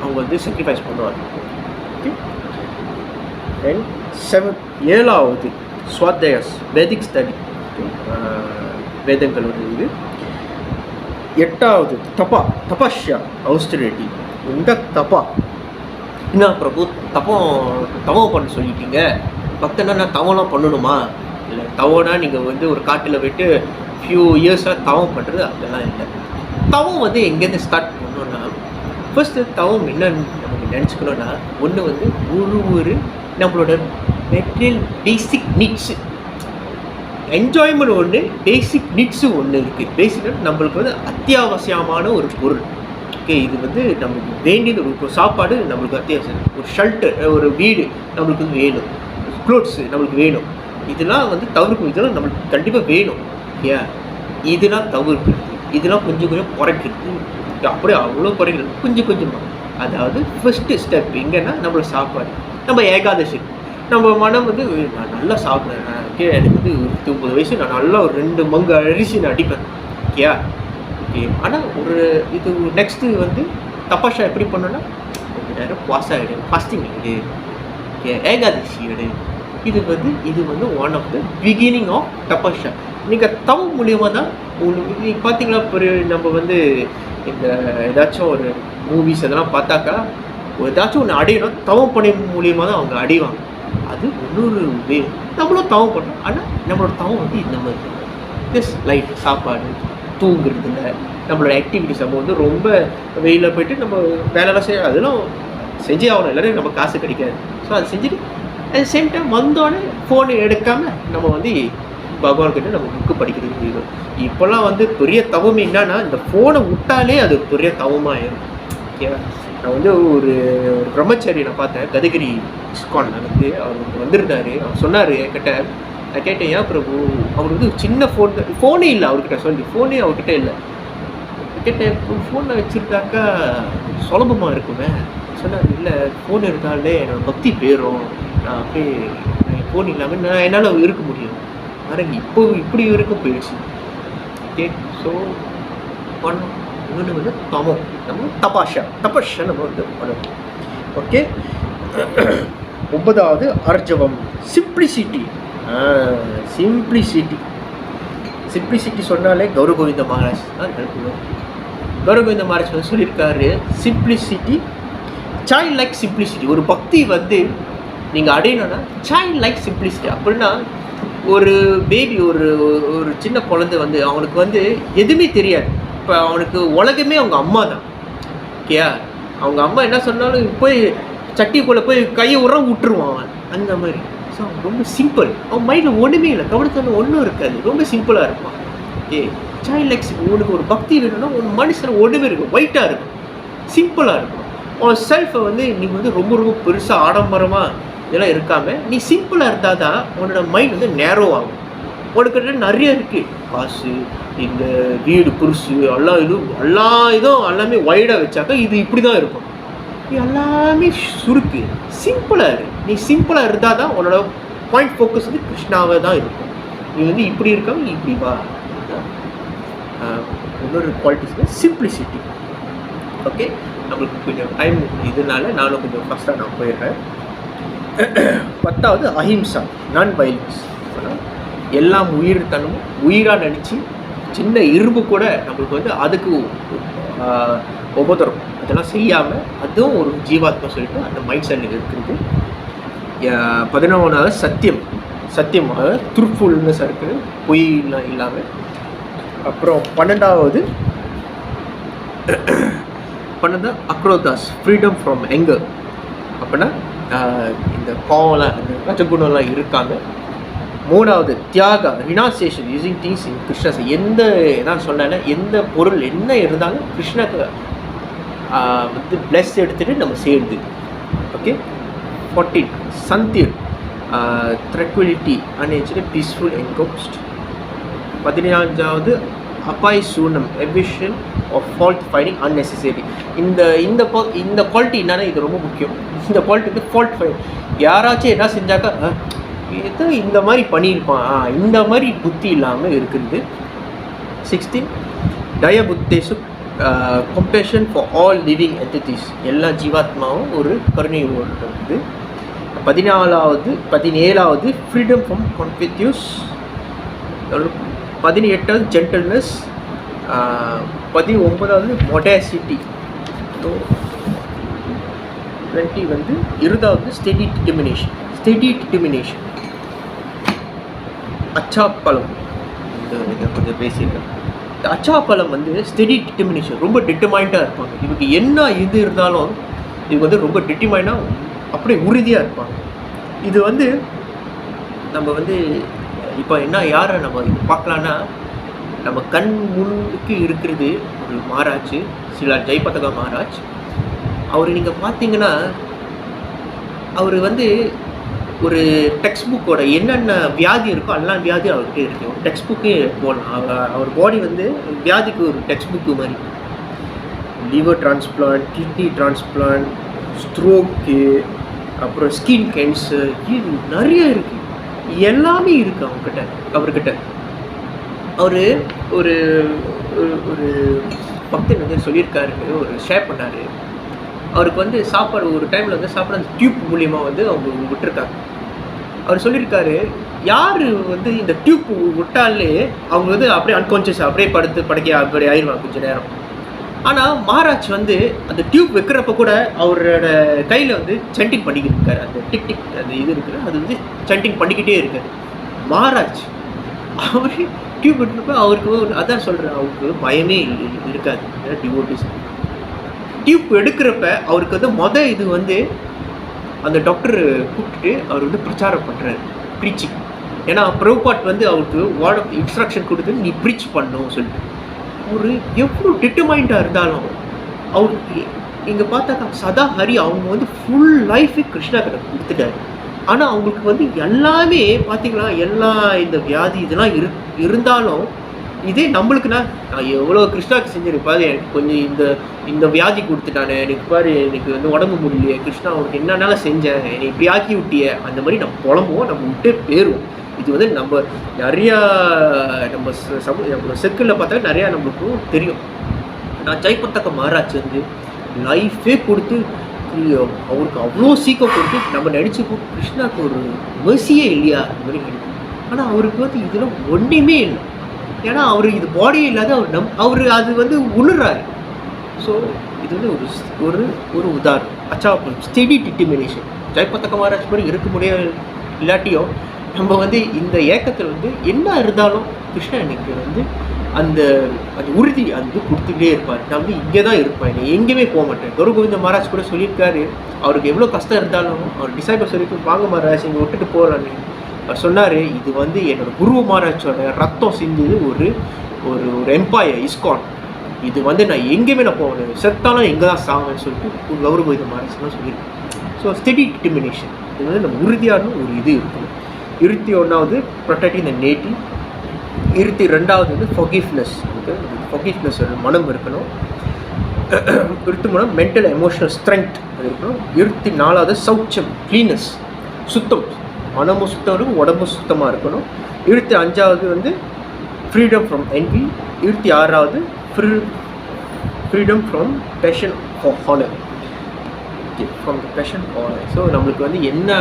அவங்க வந்து சாக்ரிஃபைஸ் பண்ணுவாங்க. ஓகே, அண்ட் 7வது ஸ்வாத்யாஸ் வேதிக் ஸ்டடி, வேதங்களோட இது. 8வது தபஸ்யா ஆஸ்டரிட்டி. இந்த என்ன பிரபு தவம் பண்ண சொல்லிட்டீங்க, பக்தனா நான் தவம்லாம் பண்ணணுமா? இல்லை, தவம்னா நீங்கள் வந்து ஒரு காட்டில் போய்ட்டு ஃபியூ இயர்ஸாக தவம் பண்ணுறது அதெல்லாம் இல்லை. தவம் வந்து எங்கேருந்து ஸ்டார்ட் பண்ணணும்னா, ஃபர்ஸ்ட்டு தவம் என்னன்னு நமக்கு நினச்சிக்கணும்னா, ஒன்று வந்து ஒரு நம்மளோட மெட்டீரியல் பேசிக் நீட்ஸு, என்ஜாய்மெண்ட் ஒன்று, பேசிக் நீட்ஸு ஒன்று இருக்குது. பேசிக்காக நம்மளுக்கு வந்து அத்தியாவசியமான ஒரு பொருள். ஓகே, இது வந்து நம்மளுக்கு வேண்டியது. ஒரு சாப்பாடு நம்மளுக்கு அத்தியாவசியம், ஒரு ஷெல்டர், ஒரு வீடு நம்மளுக்கு வந்து வேணும், க்ளோத்ஸு நம்மளுக்கு வேணும். இதெல்லாம் வந்து தவிர்க்கும், இதெல்லாம் நம்மளுக்கு கண்டிப்பாக வேணும். ஓகே, இதெல்லாம் தவிர்க்கிறது, இதெல்லாம் கொஞ்சம் கொஞ்சம் குறைக்கிறது. அப்படியே அவ்வளோ குறைக்கிறது கொஞ்சம் கொஞ்சமாக. அதாவது ஃபஸ்ட்டு ஸ்டெப் எங்கன்னா நம்மளோட சாப்பாடு. நம்ம ஏகாதசி நம்ம மனம் வந்து நான் நல்லா சாப்பிட்றேன், ஓகே, எனக்கு வந்து 30 வயசு நான் நல்லா ஒரு 2 மங்கு அரிசி நான் அடிப்பேன். ஓகேயா, ஓகே. ஆனால் இது நெக்ஸ்ட்டு வந்து தபாஷா எப்படி பண்ணோன்னா, கொஞ்சம் நேரம் ஆகிடு, ஃபாஸ்டிங் ஆகிடு, ஓகே, ஏகாதசி ஆகிடு. இது வந்து one of the beginning of தபாஷா. நீங்கள் தவம் மூலியமாக தான் உங்களுக்கு நீங்கள் பார்த்தீங்களா நம்ம வந்து இந்த ஏதாச்சும் ஒரு மூவிஸ் அதெல்லாம் பார்த்தாக்கா ஏதாச்சும் ஒன்று அடையணும் தவம் பணி மூலியமாக தான் அவங்க அடைவாங்க. அது இன்னொரு வே. நம்மளும் தவம் பண்ணுறோம். ஆனால் நம்மளோட தவம் வந்து இந்த மாதிரி ஜஸ்ட் லைட் சாப்பாடு தூங்குறதுல நம்மளோட ஆக்டிவிட்டிஸ் நம்ம வந்து ரொம்ப வெயிலில் போயிட்டு நம்ம வேலைலாம் செய்ய அதெல்லாம் செஞ்சே ஆகணும். எல்லோரும் நம்ம காசு கிடைக்காது. ஸோ அதை செஞ்சுட்டு அட் சேம் டைம் வந்தோடனே ஃபோனை எடுக்காமல் நம்ம வந்து பகவான்கிட்ட நம்ம புக்கு படிக்கிறது முடியும். இப்போல்லாம் வந்து பெரிய தவம் என்னன்னா இந்த ஃபோனை விட்டாலே அது பெரிய தவமாயிடும். ஓகேவா? நான் வந்து ஒரு பிரம்மச்சாரி நான் பார்த்தேன் கதகிரி இஸ்கான் வந்து அவர் வந்திருந்தாரு. அவர் சொன்னார் என்கிட்ட. நான் கேட்டேன் ஏன் பிரபு அவர் வந்து சின்ன ஃபோனே இல்லை அவர்கிட்ட. சொல்லி ஃபோனே அவர்கிட்ட இல்லை. கேட்டேன் ஃபோனை வச்சுருக்காக்கா சுலபமாக இருக்குமே. சொன்னார் இல்லை ஃபோன் இருந்தாலே என்னோடய பக்தி போயிடும். நான் அப்படியே ஃபோன் இல்லாமல் நான் என்னால் இருக்க முடியும். ஆனால் இப்போ இப்படி வரைக்கும் போயிடுச்சு. ஓகே. ஸோ பண்ணோம். இன்னொன்று வந்து தமம் நம்ம தபஷா நம்ம வந்து பண்ணணும். ஓகே. 9வது அர்ஜவம் சிம்ப்ளிசிட்டி. சிம்ப்ளிசிட்டி சொன்னாலே கௌரவ கோவிந்த மகாராஜ் தான் நினைக்கணும். கௌரவ கோவிந்த மகாராஜ் வந்து சொல்லியிருக்காரு சிம்ப்ளிசிட்டி சைல்ட் லைக் சிம்ப்ளிசிட்டி. ஒரு பக்தி வந்து நீங்கள் அடையணும்னா சைல்ட் லைக் சிம்ப்ளிசிட்டி. அப்படின்னா ஒரு பேபி ஒரு ஒரு சின்ன குழந்தை வந்து அவனுக்கு வந்து எதுவுமே தெரியாது. இப்போ அவனுக்கு உலகமே அவங்க அம்மா தான். ஓகேயா? அவங்க அம்மா என்ன சொன்னாலும் போய் சட்டிக்குள்ளே போய் கையை விட்டுருவான் அவன். அந்த மாதிரி. ஸோ அவன் ரொம்ப சிம்பிள். அவன் மைண்டில் ஒன்றுமே இல்லை, கவனத்தில் ஒன்றும் இருக்காது, ரொம்ப சிம்பிளாக இருப்பான். சைல்ட் லைக் உனக்கு ஒரு பக்தி வேணும்னா உன் மனுஷன் ஒன்றுமே இருக்கும், ஒயிட்டாக இருக்கும், சிம்பிளாக இருக்கும். உன் செல்ஃபை வந்து நீ வந்து ரொம்ப ரொம்ப பெருசாக ஆடம்பரமாக இதெல்லாம் இருக்காமல் நீ சிம்பிளாக இருந்தால் தான் உன்னோட மைண்ட் வந்து நேரோ ஆகும். உனக்கிட்ட நிறைய இருக்குது, காசு, இந்த வீடு, புருஷு, எல்லா இதுவும் எல்லாமே வைடாக வச்சாக்கா இது இப்படி தான் இருக்கும். நீ எல்லாமே சுருக்கு, சிம்பிளாக இரு. நீ சிம்பிளாக இருந்தால் தான் உன்னோட பாயிண்ட் ஃபோக்கஸ் வந்து கிருஷ்ணாவை தான் இருக்கும். நீ வந்து இப்படி இருக்காம நீ இப்படி வா. இன்னொரு குவாலிட்டிஸ் சிம்பிளிசிட்டி. ஓகே. நம்மளுக்கு கொஞ்சம் டைம் இதனால நானும் கொஞ்சம் ஃபஸ்ட்டாக நான் போயிடுறேன். 10வது அஹிம்சா, நான் வயலன்ஸ். எல்லாம் உயிர்த்தனமும் உயிராக நினச்சி சின்ன இரும்பு கூட நம்மளுக்கு வந்து அதுக்கு உபதரம் அதெல்லாம் செய்யாமல் அதுவும் ஒரு ஜீவாத்மா சொல்லிட்டு அந்த மைண்ட் செட் இருக்குது. 11வது சத்தியமாக ட்ரூத்ஃபுல்னஸ் இருக்குது, பொய்லாம் இல்லாமல். அப்புறம் 12வது அக்ரோதாஸ், ஃப்ரீடம் ஃப்ரம் எங்கர். அப்படின்னா இந்த கோவம்லாம் இந்த ரஜகுணம்லாம் இருக்காங்க. 3வது தியாகா, renunciation, using things in Krishna. எந்த நான் சொன்னால எந்த பொருள் என்ன இருந்தாலும் கிருஷ்ணாக்கு வந்து பிளஸ் எடுத்துகிட்டு நம்ம சேர்ந்து. ஓகே. 14 சந்திர், ட்ரக்விலிட்டி, அன்எச்சுவலி பீஸ்ஃபுல் என்கோஸ்ட். 15வது அப்பாய் சூனம், aversion of fault finding unnecessary. இந்த குவாலிட்டி என்னன்னா இது ரொம்ப முக்கியம். இந்த குவாலிட்டி வந்து ஃபால்ட் ஃபைண்ட். யாராச்சும் என்ன செஞ்சாக்கா ஏதோ இந்த மாதிரி பண்ணியிருப்பான், இந்த மாதிரி புத்தி இல்லாமல் இருக்குது. 16 டயபுத்தேசு, compassion for all living entities. எல்லா ஜீவாத்மாவும் ஒரு கருணை இருக்குது. 17வது ஃப்ரீடம் ஃப்ரம் கான்ஃபியூஸ். 18வது ஜென்டல்னஸ். 19வது மொடாசிட்டி. 20 வந்து 20வது ஸ்டெடி டிட்டர்மினேஷன். அச்சாப்பழம், இதை கொஞ்சம் பேசியிருக்கேன். இந்த அச்சாப்பழம் வந்து ஸ்டெடி டிட்டர்மினேஷன், ரொம்ப டிட்டர்மைண்டாக இருப்பாங்க. இவங்க என்ன இது இருந்தாலும் இவங்க வந்து ரொம்ப டிட்டர்மைண்டாக அப்படியே உறுதியாக இருப்பாங்க. இது வந்து நம்ம வந்து இப்போ என்ன யாரை நம்ம பார்க்கலான்னா, நம்ம கண் முன்னுக்கு இருக்கிறது ஒரு மகாராஜ், சில ஜெயபதகா மகாராஜ். அவர் நீங்கள் பார்த்தீங்கன்னா அவர் வந்து ஒரு டெக்ஸ்ட் புக்கோட என்னென்ன வியாதி இருக்கோ எல்லா வியாதி அவர்கிட்ட இருக்குது. ஒரு டெக்ஸ்ட் புக்கே போடலாம். அவர் பாடி வந்து வியாதிக்கு ஒரு டெக்ஸ்ட் புக்கு மாதிரி. Liver transplant, kidney transplant, stroke, அப்புறம் ஸ்கின் கேன்சர், இது நிறைய இருக்குது. எல்லாமே இருக்குது அவர்கிட்ட. அவர் ஒரு ஒரு பக்தன் வந்து சொல்லியிருக்காரு, ஒரு ஷேர் பண்ணார். அவருக்கு வந்து சாப்பாடு ஒரு டைமில் வந்து சாப்பாடு அந்த டியூப் மூலியமாக வந்து அவங்க விட்டுருக்காங்க. அவர் சொல்லியிருக்காரு, யார் வந்து இந்த டியூப் விட்டாலே அவங்க வந்து அப்படியே அன்கான்ஷியஸ் அப்படியே படுக்க அப்படி ஆயிடுவாங்க கொஞ்சம் நேரம். ஆனால் மகாராஜ் வந்து அந்த டியூப் வைக்கிறப்ப கூட அவரோட கையில் வந்து சென்டிங் பண்ணிக்கிட்டு இருக்காரு. அந்த டிக் டிக் அந்த இது இருக்குது, அது வந்து சென்டிங் பண்ணிக்கிட்டே இருக்காரு மகாராஜ். அவரே டியூப் விட்டுறப்ப அவருக்கு அதான் சொல்கிறேன், அவருக்கு பயமே இருக்காது டிவோட்டிஸ். டியூப் எடுக்கிறப்ப அவருக்கு வந்து இது வந்து அந்த டாக்டர் கூப்பிட்டுட்டு அவர் வந்து பிரச்சாரம் பண்ணுறாரு, ப்ரீச்சிங். ஏன்னா பிரபுபாட் வந்து அவருக்கு வார்ட் ஆஃப் இன்ஸ்ட்ரக்ஷன் கொடுத்து நீ ப்ரீச் பண்ணணும் சொல்லிட்டு. ஒரு எவ்வளோ டிட்டர்மைண்டாக இருந்தாலும் அவருக்கு இங்கே பார்த்தாக்கா சதா ஹரி அவங்க வந்து ஃபுல் லைஃபே கிருஷ்ணா கிட்ட கொடுத்துட்டாரு. ஆனால் அவங்களுக்கு வந்து எல்லாமே பார்த்தீங்களா, எல்லா இந்த வியாதி இதெல்லாம் இருந்தாலும் இதே நம்மளுக்குன்னா நான் எவ்வளோ கிருஷ்ணாவுக்கு செஞ்சிருப்பாரு, எனக்கு கொஞ்சம் இந்த வியாதி கொடுத்துட்டானே, எனக்கு பாரு எனக்கு வந்து உடம்பு முடியலையே, கிருஷ்ணா அவனுக்கு என்னென்னால செஞ்சேன், என்னை இப்படி ஆக்கி விட்டிய, அந்த மாதிரி நம்ம புலம்புவோம், நம்ம விட்டே போயிடுவோம். இது வந்து நம்ம நிறையா நம்ம சர்க்கிளில் பார்த்தா நிறையா நம்மளுக்கு தெரியும். நான் ஜெய்பத்தக்க மகாராஜ் வந்து லைஃபே கொடுத்து அவருக்கு அவ்வளோ சீக்கிரம் கொடுத்து நம்ம நினச்சிப்போம் கிருஷ்ணாவுக்கு ஒரு மெர்சியே இல்லையா அந்த மாதிரி நினைப்போம். ஆனால் அவருக்கு வந்து இதெல்லாம் ஒன்றுமே இல்லை. ஏன்னா அவர் இது பாடியே இல்லாத அவர் அது வந்து உணர்றாரு. ஸோ இது வந்து ஒரு ஒரு உதாரணம். அச்சா ஸ்டெடி டிட்டர்மினேஷன் ஜெய்பத்தக்க மகாராஜ் மாதிரி இருக்க முடியாது. இல்லாட்டியும் நம்ம வந்து இந்த ஏக்கத்தில் வந்து என்ன இருந்தாலும் கிருஷ்ணன் எனக்கு வந்து அந்த உறுதி அது கொடுத்துக்கிட்டே இருப்பார். நான் வந்து இங்கே தான் இருப்பேன், என்னை எங்கேயுமே போக மாட்டேன். கௌரகோவிந்த மகாராஜ் கூட சொல்லியிருக்காரு, அவருக்கு எவ்வளோ கஷ்டம் இருந்தாலும் அவர் டிசைபிள் சொல்லிட்டு வாங்க மகாராஜ் இங்கே விட்டுட்டு போகிறான்னு அவர் சொன்னார். இது வந்து என்னோட குரு மகாராஜோட ரத்தம் சிந்தது ஒரு ஒரு ஒரு எம்பையர் இஸ்கான். இது வந்து நான் எங்கேயுமே நான் போவேன், செத்தாலும் எங்கே தான் சாவேன்னு சொல்லிட்டு கௌரகோவிந்த மகாராஜ் தான் சொல்லியிருக்கேன். ஸோ ஸ்டெடி டிட்டர்மினேஷன் இது வந்து நம்ம உறுதியான ஒரு இது இருக்கணும். 21வது ப்ரொடெக்டிங் த நேட்டிவ். 22வது வந்து ஃபர்கிவ்னஸ். ஃபர்கிவ்னஸ் ஒரு மனம் இருக்கணும். 23 மென்டல் எமோஷனல் ஸ்ட்ரென்த் அது இருக்கணும். 24வது சௌச்சம் க்ளீனஸ், சுத்தம், மனமும் சுத்தம் இருக்கும், உடம்பும் சுத்தமாக இருக்கணும். 25வது வந்து ஃப்ரீடம் ஃப்ரம் என்வி. 26வது freedom from passion for honour, from the passion for honour. So நம்மளுக்கு வந்து என்ன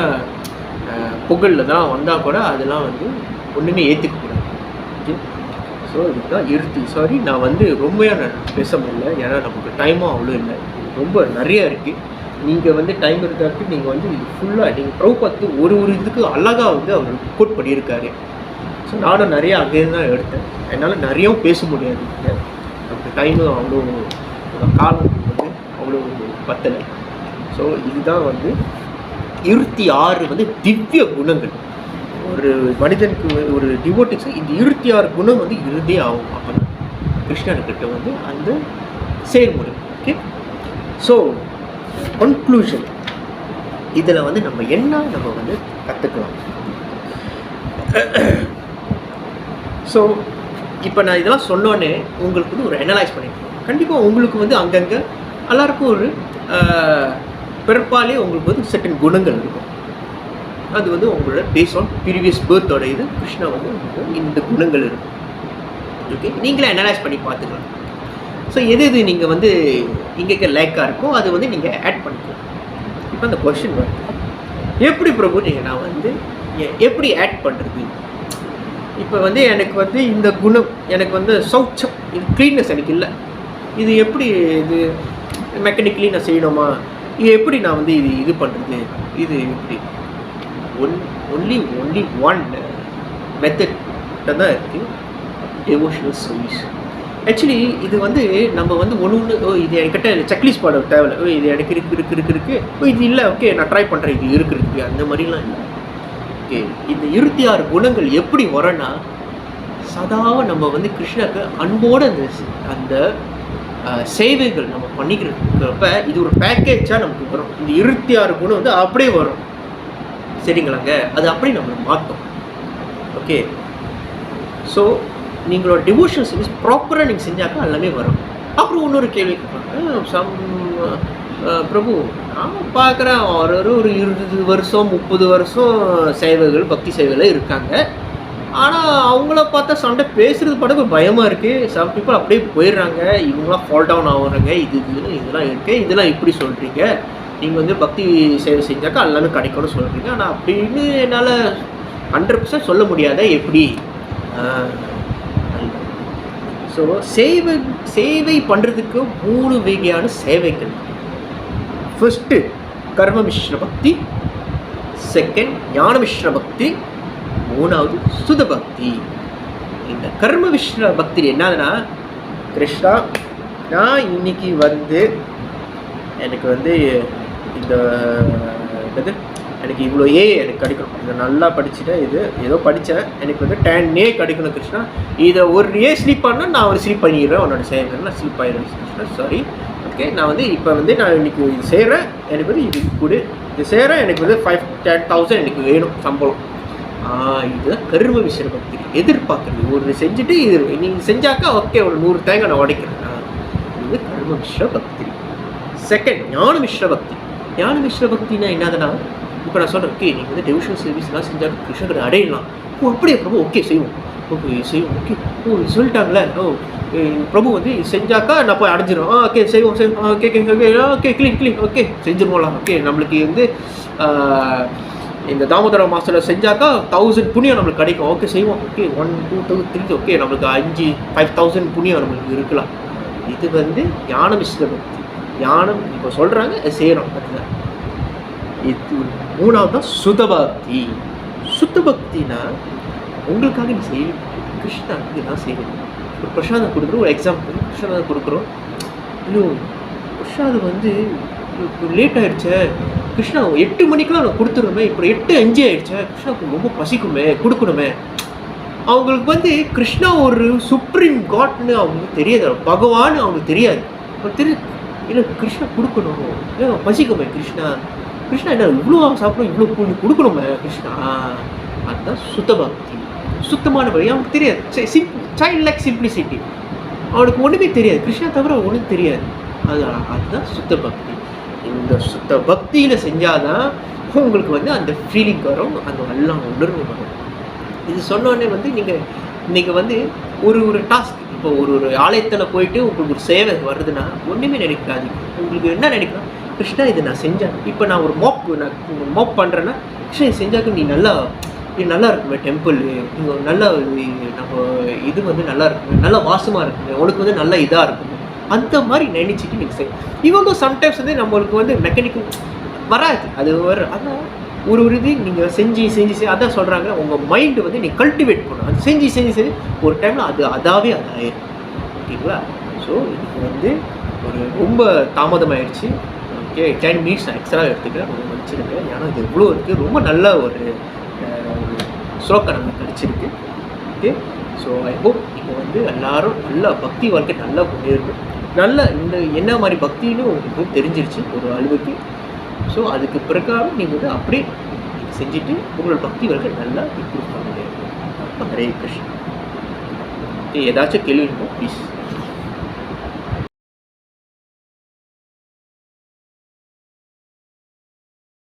புகழில் தான் வந்தால் கூட அதெல்லாம் வந்து ஒன்றுமே ஏற்றுக்கக்கூடாது. ஓகே, ஸோ இதுதான் சாரி நான் வந்து ரொம்பவே நான் பேச முடியல, ஏன்னா நமக்கு டைமும் அவ்வளோ இல்லை, ரொம்ப நிறையா இருக்குது. நீங்கள் வந்து டைம் இருக்காருக்கு நீங்கள் வந்து இது ஃபுல்லாக நீங்கள் பிரபுபாத் ஒரு இதுக்கு அழகாக வந்து அவர் கோட் பண்ணியிருக்காரு. ஸோ நானும் நிறையா அங்கேருந்து தான் எடுத்தேன். என்னால் நிறையாவும் பேச முடியாது, நமக்கு டைமும் அவ்வளோ காலம் வந்து அவ்வளோ பத்தலை. ஸோ இதுதான் வந்து 26 வந்து திவ்ய குணங்கள். ஒரு மனிதனுக்கு ஒரு டிவோட்டிக்ஸ் இந்த 26 குணம் வந்து இருந்தே ஆகும். அப்போ கிருஷ்ணர்கிட்ட வந்து அந்த செயல்முறை. ஓகே, ஸோ கன்க்ளூஷன் இதில் வந்து நம்ம வந்து கற்றுக்கலாம். ஸோ இப்போ நான் இதெல்லாம் சொன்னோன்னே உங்களுக்கு வந்து ஒரு அனலைஸ் பண்ணியிருக்கேன். கண்டிப்பாக உங்களுக்கு வந்து அங்கங்கே எல்லாருக்கும் ஒரு பிறப்பாலே உங்களுக்கு வந்து செட்டன் குணங்கள் இருக்கும். அது வந்து உங்களோட பேஸ் ஆன் ப்ரீவியஸ் பர்த்தோட இது கிருஷ்ணா வந்து இந்த குணங்கள் இருக்கும். ஓகே, நீங்களே அனலைஸ் பண்ணி பார்த்துக்கலாம். ஸோ எது நீங்கள் வந்து இங்கே லேக்காக இருக்கோ அது வந்து நீங்கள் ஆட் பண்ணிக்கலாம். இப்போ அந்த கொஸ்டின் வருது, எப்படி பிரபு நான் வந்து எப்படி ஆட் பண்ணுறது? இப்போ வந்து எனக்கு வந்து இந்த குணம் எனக்கு வந்து சௌச்சம், இது க்ளீன்னஸ் எனக்கு இல்லை, இது எப்படி இது மெக்கானிக்கலி நான் செய்யணுமா, இது எப்படி நான் வந்து இது பண்ணுறது, இது எப்படி ஒன்லி ஒன் மெத்தட் தான் இருக்குது, டிவோஷனல் சர்வீஸ். ஆக்சுவலி இது வந்து நம்ம வந்து ஒன்று இது என்கிட்ட செக்லிஸ்ட் பாட தேவையில்லை, இது எனக்கு இருக்கு இது இல்லை, ஓகே நான் ட்ரை பண்ணுறேன், இது இருக்குது அந்த மாதிரிலாம் இல்லை. ஓகே, இந்த 26 குணங்கள் எப்படி வரேன்னா சதாவை நம்ம வந்து கிருஷ்ணருக்கு அன்போடு அந்த சேவைகள் நம்ம பண்ணிக்கிறப்ப இது ஒரு பேக்கேஜாக நமக்கு வரும். இந்த 26 குணம் வந்து அப்படியே வரும், சரிங்களாங்க? அது அப்படியே நம்ம மாற்றோம். ஓகே, ஸோ நீங்களோட டிவோஷன் சர்வீஸ் ப்ராப்பராக நீங்கள் செஞ்சாக்கா எல்லாமே வரும். அப்புறம் இன்னொரு கேள்வி கேட்பாங்க, பிரபு நான் பார்க்குறேன் ஒரு 20 வருஷம் 30 வருஷம் சேவைகள் பக்தி சேவைகள் இருக்காங்க, ஆனால் அவங்கள பார்த்தா சண்டை பேசுகிறது படகு பயமாக இருக்குது, சம் பீப்புள் அப்படியே போயிடுறாங்க, இவங்களாம் ஃபால் டவுன் ஆகுறாங்க, இதெல்லாம் இருக்குது, இதெல்லாம் இப்படி சொல்கிறீங்க, நீங்கள் வந்து பக்தி சேவை செஞ்சாக்கா எல்லாமே கிடைக்கும்னு சொல்கிறீங்க, ஆனால் அப்படின்னு என்னால் 100% சொல்ல முடியாத எப்படி. ஸோ சேவை பண்ணுறதுக்கு 3 வகையான சேவைகள். ஃபர்ஸ்ட்டு கர்ம மிஸ்ர பக்தி, செகண்ட் ஞான மிஸ்ர பக்தி, 3வது சுத பக்தி. இந்த கர்ம மிஸ்ர பக்தி என்னதுன்னா, கிருஷ்ணா நான் இன்னைக்கு வந்து எனக்கு வந்து இந்த எனக்கு இவ்வளோ எனக்கு கிடைக்கணும், இதை நல்லா படிச்சுட்டேன், இது ஏதோ படித்தேன், எனக்கு வந்து 10 கிடைக்கணும் கிருஷ்ணா, இதை ஒரு ஸ்லீப் பண்ணால் நான் ஒரு ஸ்லீப் பண்ணிடுறேன், உன்னோட சேவை நான் ஸ்லீப் ஆகிடுறேன் கிருஷ்ணா, சாரி. ஓகே, நான் வந்து இப்போ வந்து நான் இன்றைக்கி இது செய்கிறேன், எனக்கு வந்து இது கொடு, இது செய்கிறேன், எனக்கு வந்து 5,000-10,000 எனக்கு வேணும் சம்பளம். இதுதான் கர்ம மிஸ்ர பக்தி. எதிர்பார்க்குறது ஒரு செஞ்சுட்டு இது நீங்கள் செஞ்சாக்கா ஓகே ஒரு 100 தேங்காய் நான் உடைக்கிறேன். இது கர்ம மிஸ்ர பக்தி. செகண்ட் ஞான மிஸ்ர பக்தி. ஞான மிஸ்ர பக்தினா என்னதுன்னா, இப்போ நான் சொல்கிறேன், ஓகே நீங்கள் வந்து டெவோஷனல் சர்வீஸ்லாம் செஞ்சால் கிருஷ்ணரை அடையலாம். அப்படியே பிரபு ஓகே செய்வோம், ஓகே செய்வோம், ஓகே சொல்லிட்டாங்களே, பிரபு வந்து செஞ்சாக்கா நான் போய் அடைஞ்சிடும், ஓகே செய்வோம் ஓகே ஓகே க்ளீன் ஓகே செஞ்சுருவோம்லாம். ஓகே நம்மளுக்கு வந்து இந்த தாமோதர மாதத்தில் செஞ்சாக்கா 1000 புண்ணியம் நம்மளுக்கு கிடைக்கும், ஓகே செய்வோம், ஓகே 1 2 3 ஓகே நம்மளுக்கு 5,000 புண்ணியம் நம்மளுக்கு இருக்கலாம். இது வந்து ஞான மிஸ்ர பக்தி. ஞானம் இப்போ சொல்கிறாங்க, செய்கிறோம், அதுதான். இது 3வது தான் சுத்த பக்தி. சுத்த பக்தினா உங்களுக்காக நீ செய்யணும், கிருஷ்ணா இதுதான் செய்யணும். ஒரு பிரசாதம் கொடுக்குறோம், ஒரு எக்ஸாம்பிள் பிரசாதம் கொடுக்குறோம், இன்னும் பிரசாதம் வந்து லேட் ஆகிடுச்சே கிருஷ்ணா, 8 மணிக்கெலாம் நான் கொடுத்துருமே, இப்போ 8:05 ஆகிடுச்சே கிருஷ்ணாவுக்கு ரொம்ப பசிக்குமே கொடுக்கணுமே. அவங்களுக்கு வந்து கிருஷ்ணா ஒரு சுப்ரீம் காட்னு அவங்களுக்கு தெரியாது, பகவான் அவங்களுக்கு தெரியாது, இல்லை கிருஷ்ணா கொடுக்கணும், பசிக்குமே கிருஷ்ணா என்ன இவ்வளோ சாப்பிடும், இவ்வளோ கொடுக்கணுமே கிருஷ்ணா. அதுதான் சுத்த பக்தி. சுத்தமான வழி அவனுக்கு தெரியாது, சைல்ட் லைக் சிம்பிளிசிட்டி, அவனுக்கு ஒன்றுமே தெரியாது, கிருஷ்ணா தவிர ஒன்றும் தெரியாது. அதுதான் சுத்த பக்தி. இந்த சுத்த பக்தியில் செஞ்சாதான் உங்களுக்கு வந்து அந்த ஃபீலிங் வரும், அந்த எல்லாம் உணர்வு வரும். இது சொன்னோடனே வந்து நீங்கள் வந்து ஒரு டாஸ்க், இப்போ ஒரு ஆலயத்தில் போயிட்டு உங்களுக்கு ஒரு சேவை வருதுன்னா ஒன்றுமே நினைக்காதீங்க. உங்களுக்கு என்ன நினைக்கலாம், கிருஷ்ணா இதை நான் செஞ்சேன், இப்போ நான் ஒரு மாப் பண்ணுறேன்னா கிருஷ்ணா இது செஞ்சாக்க நீ நல்லா இருக்குமே டெம்பிள், நீங்கள் நல்லா நம்ம இது வந்து நல்லா இருக்குமே, நல்லா வாசமாக இருக்குமே, உனக்கு வந்து நல்லா இதாக இருக்குமே, அந்த மாதிரி நினச்சிட்டு நீங்கள் செய்யணும். இவங்க சம்டைம்ஸ் வந்து நம்மளுக்கு வந்து மெக்கானிக்கல் வராது, அது அதான் ஒரு இது நீங்கள் செஞ்சு அதான் சொல்கிறாங்க, உங்கள் மைண்டு வந்து நீங்கள் கல்டிவேட் பண்ணணும். அது செஞ்சு ஒரு டைமில் அதாவே ஆயிடும். ஓகேங்களா? ஸோ இதுக்கு வந்து ரொம்ப தாமதமாகிடுச்சு. ஓகே 10 மினிட்ஸ் நான் எக்ஸ்ட்ரா எடுத்துக்கிறேன், ரொம்ப மன்னிச்சிருங்க. ஏன்னா இது எவ்வளோ இருக்குது, ரொம்ப நல்ல ஒரு ஸ்லோகம் நமக்கு கிடச்சிருக்கு. ஓகே, ஸோ ஐ ஹோப் இப்போ வந்து எல்லோரும் நல்ல பக்தி வாழ்க்கை நல்லா முன்னேறணும். நல்ல இந்த என்ன மாதிரி பக்தின்னு உங்களுக்கு தெரிஞ்சிருச்சு ஒரு அளவுக்கு. ஸோ அதுக்கு பிறகாக நீங்கள் வந்து அப்படியே செஞ்சுட்டு உங்களோட பக்தி வாழ்க்கை நல்லா இம்ப்ரூவ் பண்ண முடியும். ஹரே கிருஷ்ணா. ஏதாச்சும் கேள்வி இருக்கும் ப்ளீஸ்.